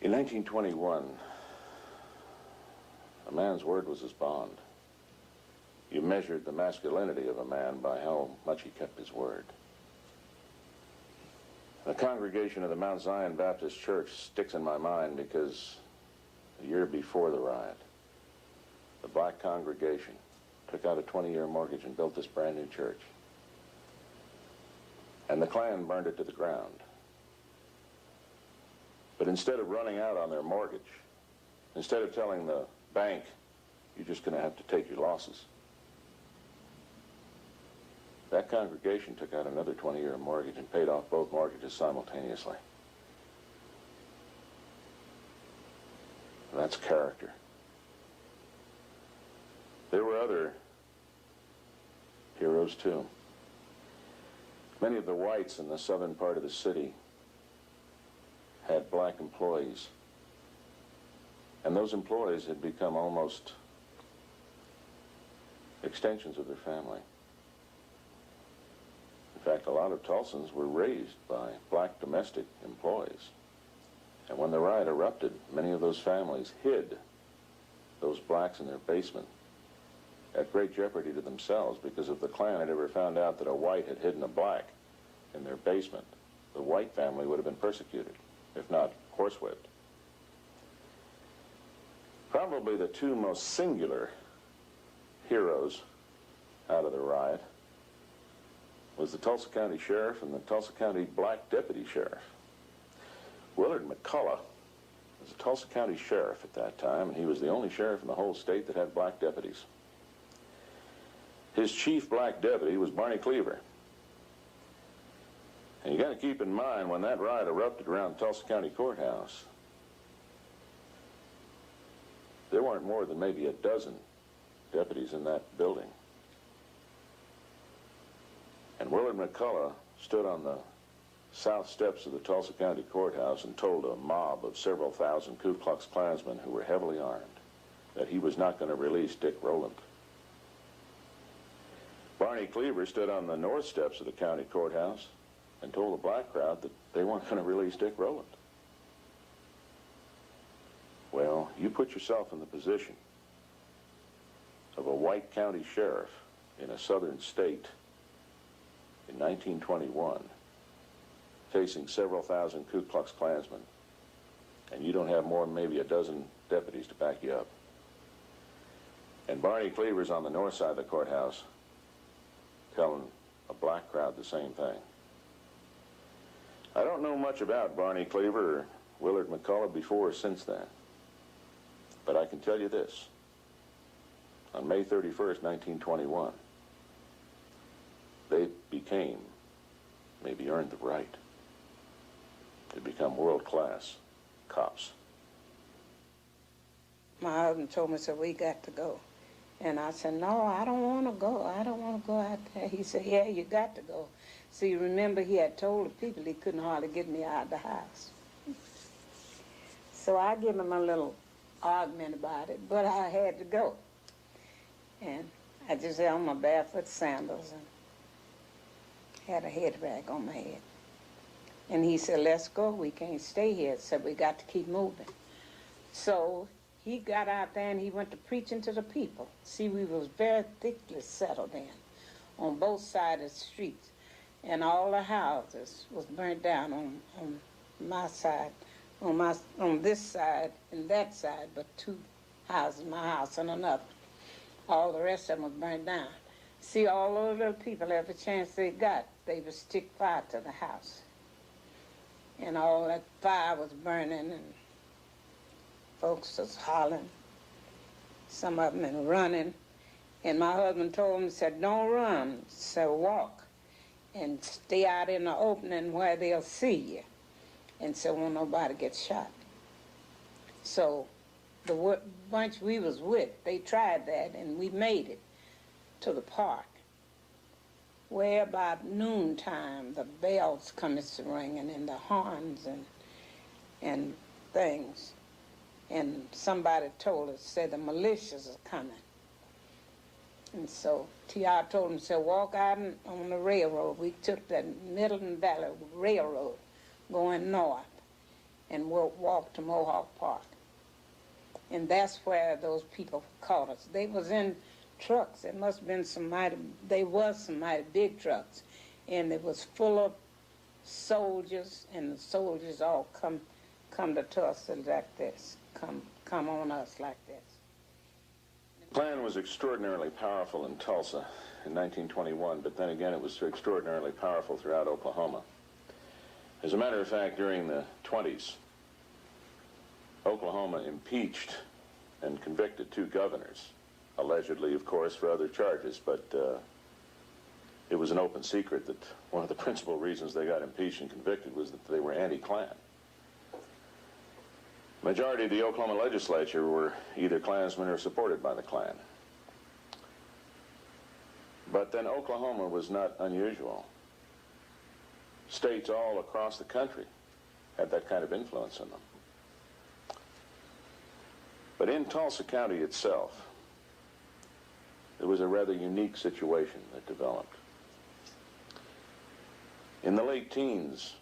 In 1921, a man's word was his bond. You measured the masculinity of a man by how much he kept his word. The congregation of the Mount Zion Baptist Church sticks in my mind because a year before the riot, the black congregation took out a 20-year mortgage and built this brand new church. And the Klan burned it to the ground. But instead of running out on their mortgage, instead of telling the bank, you're just going to have to take your losses, that congregation took out another 20-year mortgage and paid off both mortgages simultaneously. And that's character. There were other heroes, too. Many of the whites in the southern part of the city had black employees. And those employees had become almost extensions of their family. In fact, a lot of Tulsans were raised by black domestic employees. And when the riot erupted, many of those families hid those blacks in their basement at great jeopardy to themselves, because if the Klan had ever found out that a white had hidden a black in their basement, the white family would have been persecuted, if not horsewhipped. Probably the two most singular heroes out of the riot was the Tulsa County Sheriff and the Tulsa County Black Deputy Sheriff. Willard McCullough was the Tulsa County Sheriff at that time, and he was the only sheriff in the whole state that had black deputies. His chief black deputy was Barney Cleaver. And you got to keep in mind, when that riot erupted around Tulsa County Courthouse, there weren't more than maybe a dozen deputies in that building. And Willard McCullough stood on the south steps of the Tulsa County Courthouse and told a mob of several thousand Ku Klux Klansmen who were heavily armed that he was not going to release Dick Rowland. Barney Cleaver stood on the north steps of the county courthouse and told the black crowd that they weren't going to release Dick Rowland. Well, you put yourself in the position of a white county sheriff in a southern state in 1921, facing several thousand Ku Klux Klansmen, and you don't have more than maybe a dozen deputies to back you up. And Barney Cleaver's on the north side of the courthouse telling a black crowd the same thing. I don't know much about Barney Cleaver or Willard McCullough before or since then, but I can tell you this. On May 31st, 1921, they became, maybe earned the right, to become world-class cops. My husband told me, said, we got to go. And I said, no, I don't want to go. I don't want to go out there. He said, yeah, you got to go. See, remember, he had told the people he couldn't hardly get me out of the house. So I gave him a little argument about it, but I had to go. And I just had on my barefoot sandals and had a head rag on my head. And he said, let's go. We can't stay here. So we got to keep moving. So he got out there and he went to preaching to the people. See, we was very thickly settled in on both sides of the streets. And all the houses was burnt down on my side, on this side and that side, but two houses, my house and another. All the rest of them was burnt down. See, all those little people, every chance they got, they would stick fire to the house. And all that fire was burning and folks was hollering, some of them and running. And my husband told them, he said, don't run, said walk and stay out in the opening where they'll see you. And so won't nobody get shot. So the bunch we was with, they tried that and we made it to the park. Where about noontime, the bells come ringing and the horns and things. and somebody told us, said the militias are coming. And so T.R. told him, said, walk out on the railroad. We took the Middleton Valley Railroad going north and we'll walk to Mohawk Park. And that's where those people caught us. They was in trucks. It must have been some mighty big trucks. And it was full of soldiers, and the soldiers all come to Tulsa like this, come on us like this. The Klan was extraordinarily powerful in Tulsa in 1921, but then again it was extraordinarily powerful throughout Oklahoma. As a matter of fact, during the 20s, Oklahoma impeached and convicted 2 governors, allegedly, of course, for other charges, but it was an open secret that one of the principal reasons they got impeached and convicted was that they were anti-Klan. The majority of the Oklahoma legislature were either Klansmen or supported by the Klan. But then Oklahoma was not unusual. States all across the country had that kind of influence in them. But in Tulsa County itself, there was a rather unique situation that developed. In the late teens,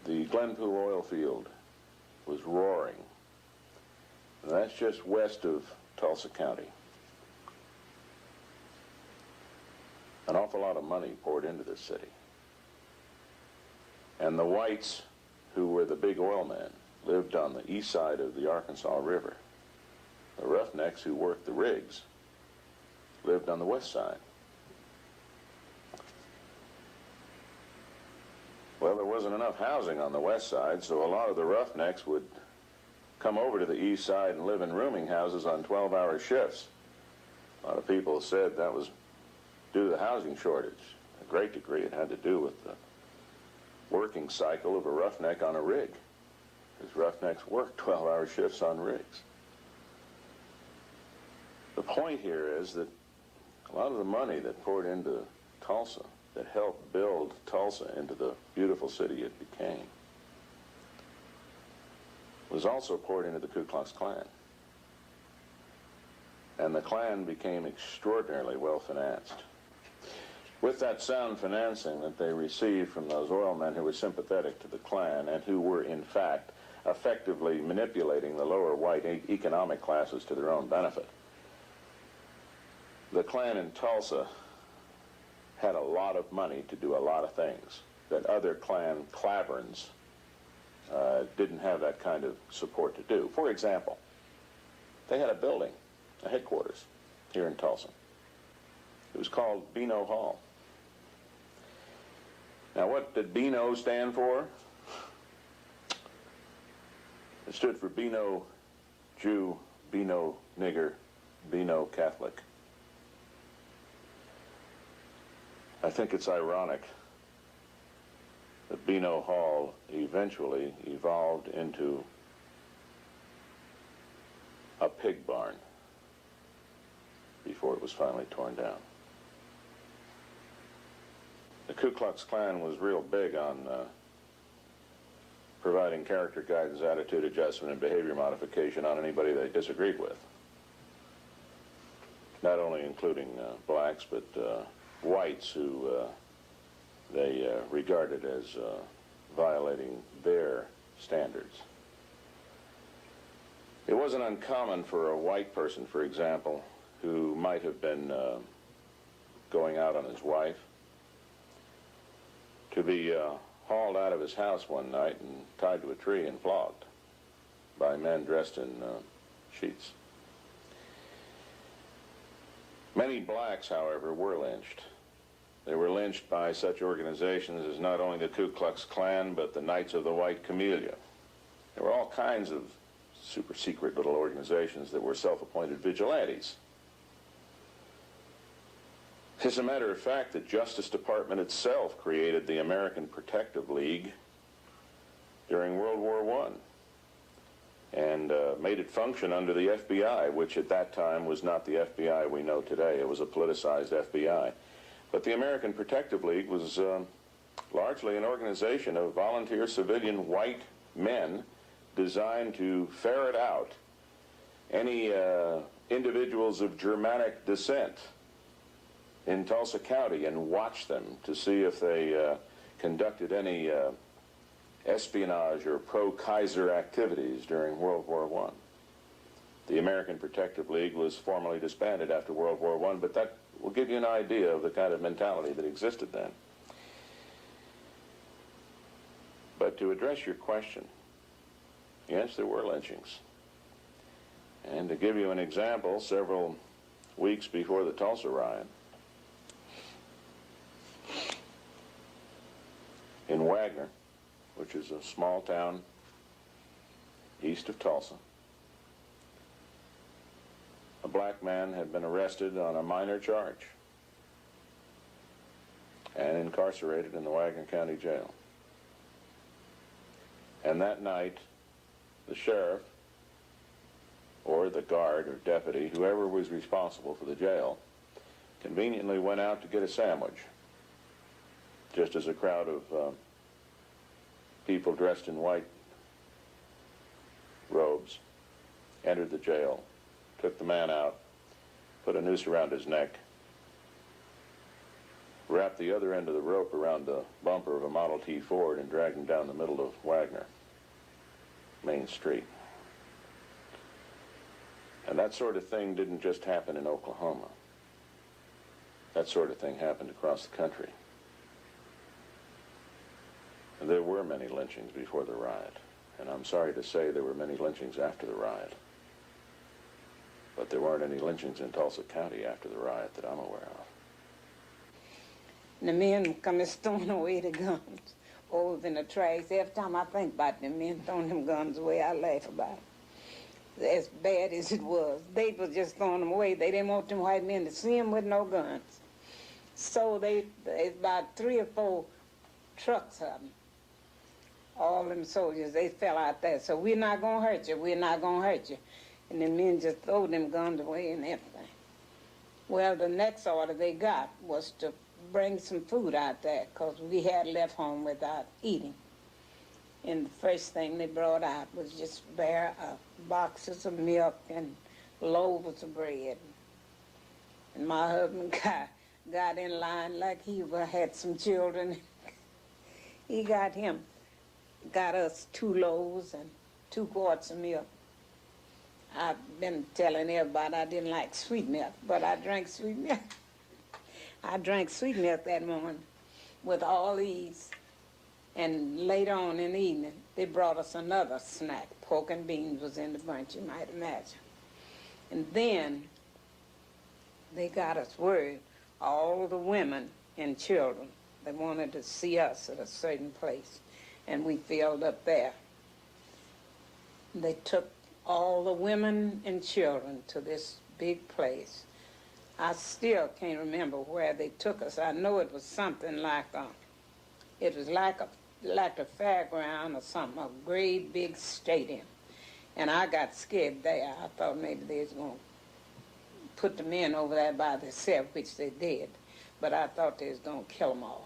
the Glenpool oil field was roaring. And that's just west of Tulsa County. An awful lot of money poured into this city. And the whites, who were the big oil men, lived on the east side of the Arkansas River. The roughnecks who worked the rigs lived on the west side. Well, there wasn't enough housing on the west side, so a lot of the roughnecks would come over to the east side and live in rooming houses on 12-hour shifts. A lot of people said that was due to the housing shortage. A great degree it had to do with the working cycle of a roughneck on a rig. Because roughnecks worked 12-hour shifts on rigs. The point here is that a lot of the money that poured into Tulsa, that helped build Tulsa into the beautiful city it became, was also poured into the Ku Klux Klan. And the Klan became extraordinarily well financed. With that sound financing that they received from those oil men who were sympathetic to the Klan and who were, in fact, effectively manipulating the lower white economic classes to their own benefit, the Klan in Tulsa had a lot of money to do a lot of things that other Klan claverns didn't have that kind of support to do. For example, they had a building, a headquarters, here in Tulsa. It was called Beano Hall. Now, what did Beano stand for? It stood for Beano Jew, Beano nigger, Beano Catholic. I think it's ironic that Beano Hall eventually evolved into a pig barn before it was finally torn down. The Ku Klux Klan was real big on providing character guidance, attitude adjustment, and behavior modification on anybody they disagreed with. Not only including blacks, but whites who they regarded as violating their standards. It wasn't uncommon for a white person, for example, who might have been going out on his wife, to be hauled out of his house one night and tied to a tree and flogged by men dressed in sheets. Many blacks, however, were lynched. They were lynched by such organizations as not only the Ku Klux Klan, but the Knights of the White Camellia. There were all kinds of super secret little organizations that were self-appointed vigilantes. As a matter of fact, the Justice Department itself created the American Protective League during World War I and made it function under the FBI, which at that time was not the FBI we know today. It was a politicized FBI. But the American Protective League was largely an organization of volunteer civilian white men designed to ferret out any individuals of Germanic descent in Tulsa County and watch them to see if they conducted any espionage or pro-Kaiser activities during World War I. The American Protective League was formally disbanded after World War I, but that will give you an idea of the kind of mentality that existed then. But to address your question, yes, there were lynchings. And to give you an example, several weeks before the Tulsa Riot, in Wagner, which is a small town east of Tulsa, a black man had been arrested on a minor charge and incarcerated in the Wagner County Jail. And that night, the sheriff, or the guard or deputy, whoever was responsible for the jail, conveniently went out to get a sandwich, just as a crowd of people dressed in white robes entered the jail, took the man out, put a noose around his neck, wrapped the other end of the rope around the bumper of a Model T Ford and dragged him down the middle of Wagner, Main Street. And that sort of thing didn't just happen in Oklahoma. That sort of thing happened across the country. And there were many lynchings before the riot, and I'm sorry to say there were many lynchings after the riot. But there weren't any lynchings in Tulsa County after the riot that I'm aware of. The men come throwing away the guns, over in the trash. Every time I think about them men throwing them guns away, I laugh about it. As bad as it was, they was just throwing them away. They didn't want them white men to see them with no guns. So it's about 3 or 4 trucks of them. All them soldiers, they fell out there. So we're not going to hurt you, we're not going to hurt you. And the men just throw them guns away and everything. Well, the next order they got was to bring some food out there because we had left home without eating. And the first thing they brought out was just bare boxes of milk and loaves of bread. And my husband got in line like he had some children. He got us 2 loaves and 2 quarts of milk. I've been telling everybody I didn't like sweet milk, but I drank sweet milk. I drank sweet milk that morning with all ease. And later on in the evening, they brought us another snack. Pork and beans was in the bunch, you might imagine. And then they got us word, all the women and children, they wanted to see us at a certain place. And we filled up there. They took all the women and children to this big place. I still can't remember where they took us. I know it was something like it was like a fairground or something, a great big stadium. And I got scared there. I thought maybe they was going to put the men over there by themselves, which they did. But I thought they was going to kill them all.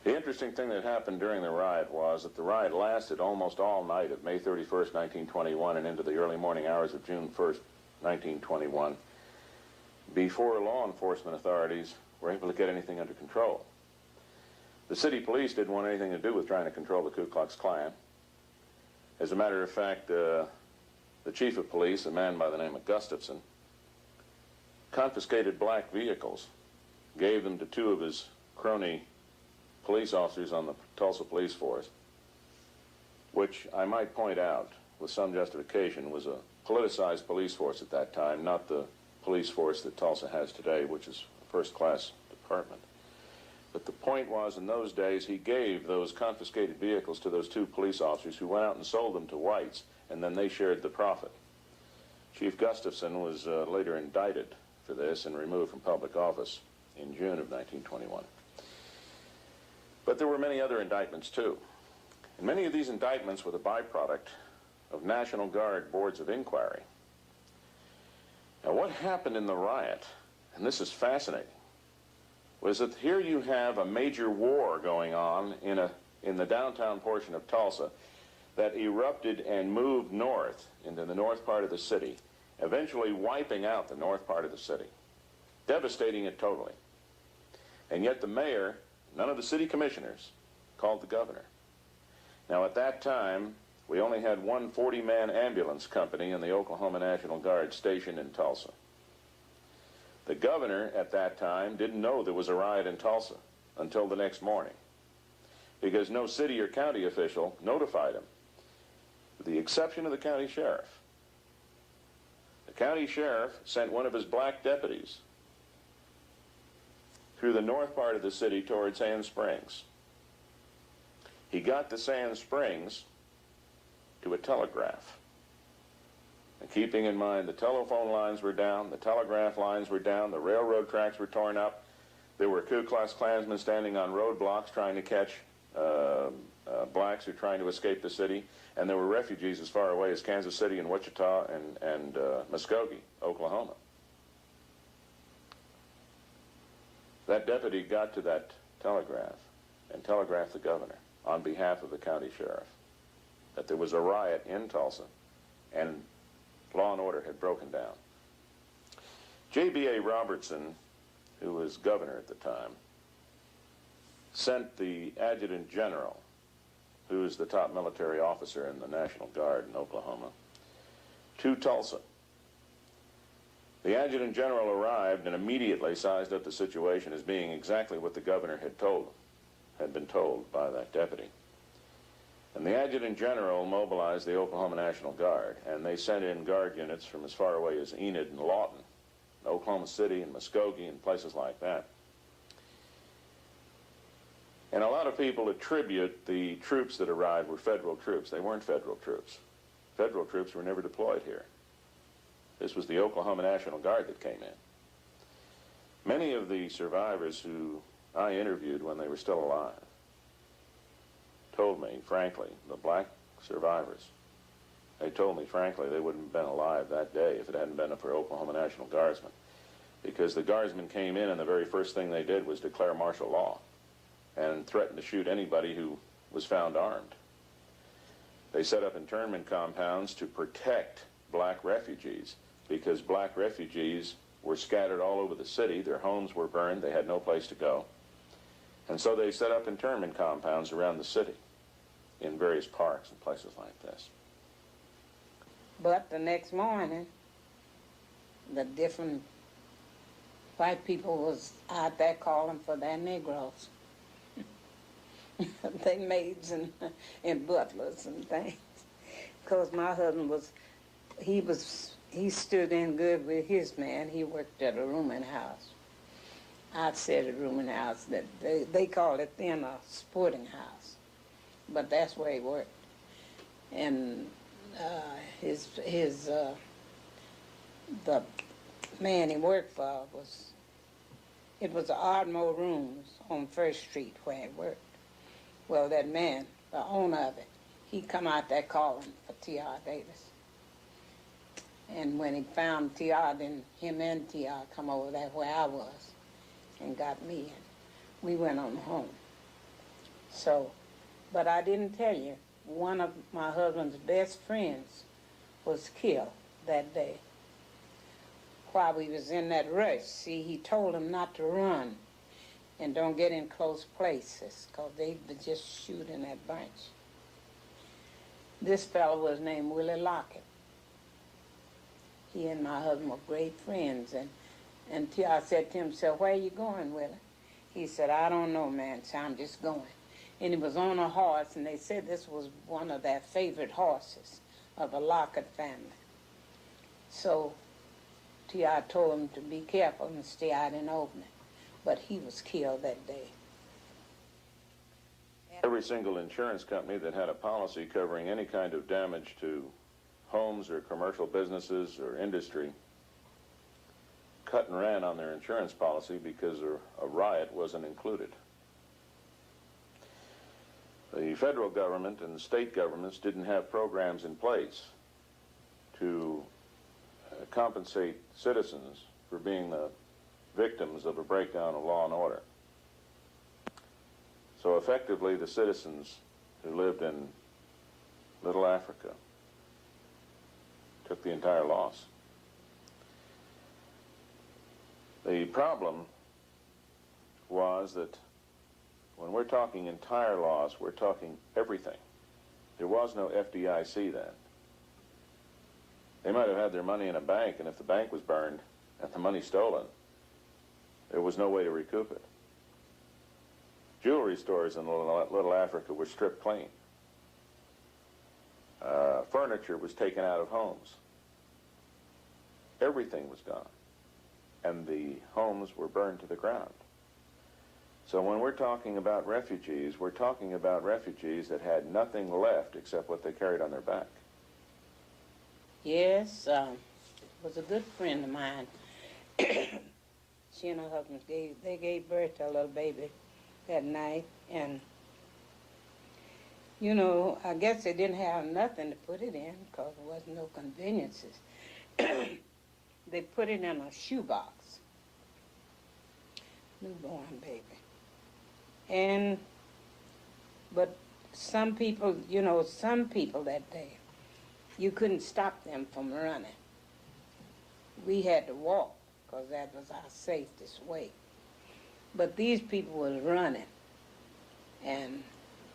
The interesting thing that happened during the riot was that the riot lasted almost all night of May 31st, 1921, and into the early morning hours of June 1st, 1921, before law enforcement authorities were able to get anything under control. The city police didn't want anything to do with trying to control the Ku Klux Klan. As a matter of fact, the chief of police, a man by the name of Gustafson, confiscated black vehicles, gave them to 2 of his crony police officers on the Tulsa police force, which I might point out with some justification was a politicized police force at that time, not the police force that Tulsa has today, which is a first-class department. But the point was, in those days, he gave those confiscated vehicles to those 2 police officers who went out and sold them to whites, and then they shared the profit. Chief Gustafson was later indicted for this and removed from public office in June of 1921. But there were many other indictments, too. And many of these indictments were the byproduct of National Guard boards of inquiry. Now, what happened in the riot, and this is fascinating, was that here you have a major war going on in the downtown portion of Tulsa. that erupted and moved north into the north part of the city, eventually wiping out the north part of the city, devastating it totally. And yet the mayor, none of the city commissioners, called the governor. Now at that time, we only had one 40-man ambulance company in the Oklahoma National Guard stationed in Tulsa. The governor at that time didn't know there was a riot in Tulsa until the next morning, because no city or county official notified him, with the exception of the county sheriff. The county sheriff sent one of his black deputies through the north part of the city toward Sand Springs. He got to Sand Springs to a telegraph. And keeping in mind the telephone lines were down, the telegraph lines were down, the railroad tracks were torn up, there were Ku Klux Klansmen standing on roadblocks trying to catch blacks who were trying to escape the city, and there were refugees as far away as Kansas City and Wichita and Muskogee, Oklahoma. That deputy got to that telegraph and telegraphed the governor on behalf of the county sheriff that there was a riot in Tulsa and law and order had broken down. J.B.A. Robertson, who was governor at the time, sent the adjutant general, who is the top military officer in the National Guard in Oklahoma, to Tulsa. The adjutant general arrived and immediately sized up the situation as being exactly what the governor had been told by that deputy. And the adjutant general mobilized the Oklahoma National Guard, and they sent in guard units from as far away as Enid and Lawton, Oklahoma City and Muskogee and places like that. And a lot of people attribute the troops that arrived were federal troops. They weren't federal troops. Federal troops were never deployed here. This was the Oklahoma National Guard that came in. Many of the survivors who I interviewed when they were still alive told me, frankly, the black survivors, they told me, frankly, they wouldn't have been alive that day if it hadn't been for Oklahoma National Guardsmen. Because the Guardsmen came in and the very first thing they did was declare martial law and threatened to shoot anybody who was found armed. They set up internment compounds to protect black refugees, because black refugees were scattered all over the city. Their homes were burned. They had no place to go. And so they set up internment compounds around the city in various parks and places like this. But the next morning, the different white people was out there calling for their Negroes. They maids and butlers and things. Because my husband he stood in good with his man. He worked at a rooming house. I said a rooming house. That they called it then a sporting house. But that's where he worked. And the man he worked for it was the Ardmore Rooms on First Street where he worked. Well, that man, the owner of it, he come out there calling for T.R. Davis. And when he found T.R., then him and T.R. come over there where I was and got me, and we went on home. So, but I didn't tell you, one of my husband's best friends was killed that day while we was in that rush. See, he told him not to run and don't get in close places, because they would just shoot in that bunch. This fellow was named Willie Lockett. He and my husband were great friends, and I said to him, so where are you going, Willie? He said, I don't know, man, so I'm just going. And he was on a horse, and they said this was one of their favorite horses of the Lockett family. So T.I. told him to be careful and stay out in the opening. But he was killed that day. Every single insurance company that had a policy covering any kind of damage to homes or commercial businesses or industry cut and ran on their insurance policy because a riot wasn't included. The federal government and the state governments didn't have programs in place to compensate citizens for being the victims of a breakdown of law and order. So effectively, the citizens who lived in Little Africa took the entire loss. The problem was that when we're talking entire loss, we're talking everything. There was no FDIC then. They might have had their money in a bank, and if the bank was burned and the money stolen, there was no way to recoup it. Jewelry stores in Little Africa were stripped clean. Furniture was taken out of homes. Everything was gone. And the homes were burned to the ground. So when we're talking about refugees, we're talking about refugees that had nothing left except what they carried on their back. Yes, was a good friend of mine. She and her husband, they gave birth to a little baby that night, and you know, I guess they didn't have nothing to put it in because there wasn't no conveniences. They put it in a shoebox, newborn baby. But some people, you know, some people that day, you couldn't stop them from running. We had to walk because that was our safest way. But these people was running, and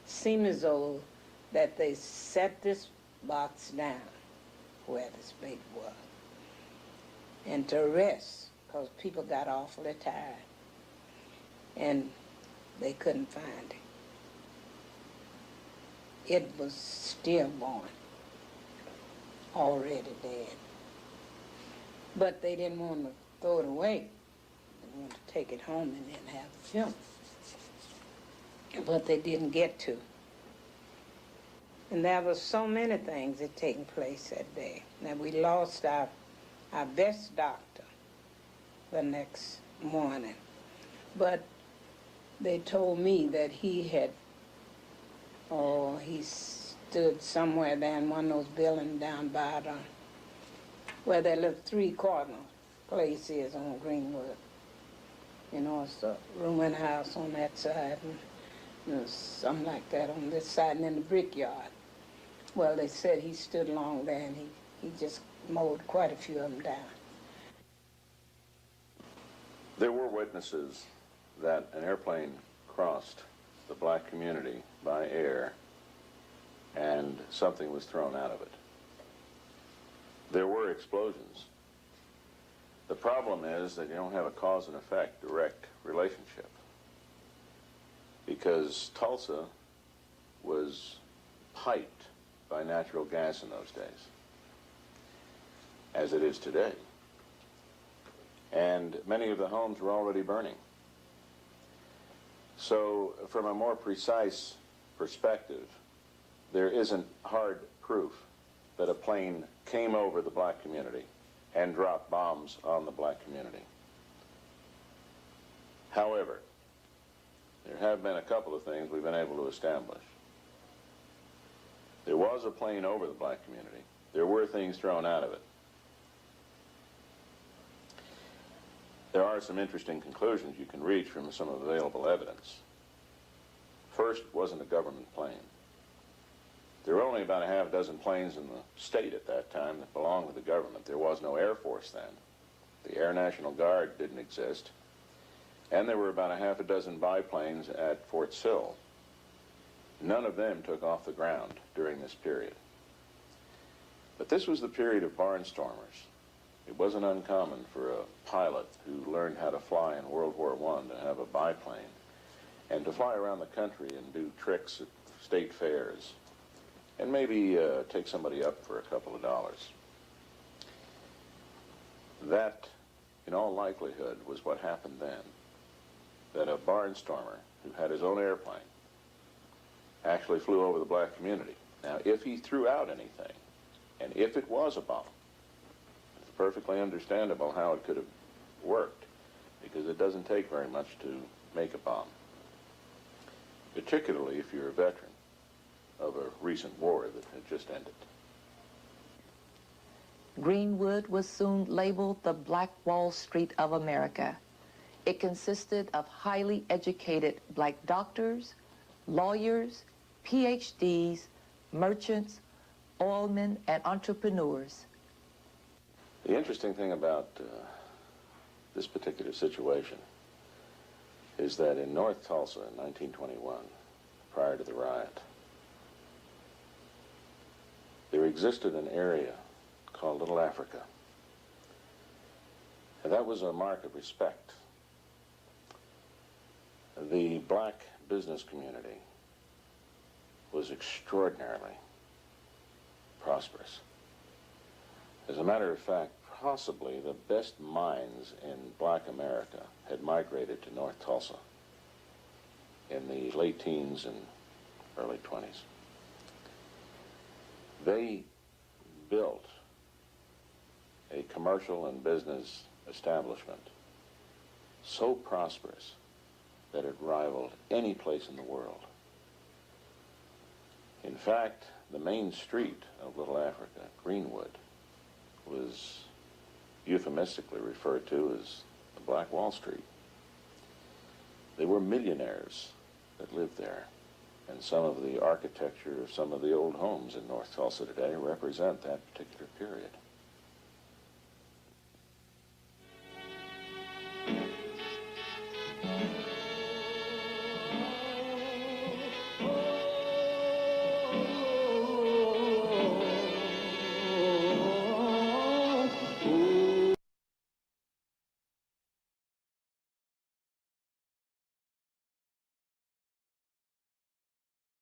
seemed as though that they set this box down where this baby was and to rest because people got awfully tired and they couldn't find it. It was stillborn, already dead. But they didn't want to throw it away. They wanted to take it home and then have the funeral. But they didn't get to. And there was so many things that taken place that day. Now we lost our best doctor the next morning. But they told me that he had, he stood somewhere there in one of those buildings down by the, where that little 3 Cardinal place is on Greenwood. You know, it's a ruined house on that side, and you know, something like that on this side, and then the brickyard. Well, they said he stood along there, and he just mowed quite a few of them down. There were witnesses that an airplane crossed the black community by air and something was thrown out of it. There were explosions. The problem is that you don't have a cause and effect direct relationship, because Tulsa was piped by natural gas in those days, as it is today. And many of the homes were already burning. So from a more precise perspective, there isn't hard proof that a plane came over the black community and dropped bombs on the black community. However, there have been a couple of things we've been able to establish. There was a plane over the black community. There were things thrown out of it. There are some interesting conclusions you can reach from some of the available evidence. First, it wasn't a government plane. There were only about a half dozen planes in the state at that time that belonged to the government. There was no Air Force then. The Air National Guard didn't exist. And there were about a half a dozen biplanes at Fort Sill. None of them took off the ground during this period. But this was the period of barnstormers. It wasn't uncommon for a pilot who learned how to fly in World War I to have a biplane and to fly around the country and do tricks at state fairs and maybe take somebody up for a couple of dollars. That, in all likelihood, was what happened then. That a barnstormer who had his own airplane actually flew over the black community. Now, if he threw out anything, and if it was a bomb, it's perfectly understandable how it could have worked, because it doesn't take very much to make a bomb, particularly if you're a veteran of a recent war that had just ended. Greenwood was soon labeled the Black Wall Street of America. It consisted of highly educated black doctors, lawyers, PhDs, merchants, oilmen, and entrepreneurs. The interesting thing about this particular situation is that in North Tulsa in 1921, prior to the riot, there existed an area called Little Africa. And that was a mark of respect. The black business community was extraordinarily prosperous. As a matter of fact, possibly the best minds in black America had migrated to North Tulsa in the late teens and early 20s. They built a commercial and business establishment so prosperous that it rivaled any place in the world. In fact, the main street of Little Africa, Greenwood, was euphemistically referred to as the Black Wall Street. There were millionaires that lived there, and some of the architecture of some of the old homes in North Tulsa today represent that particular period.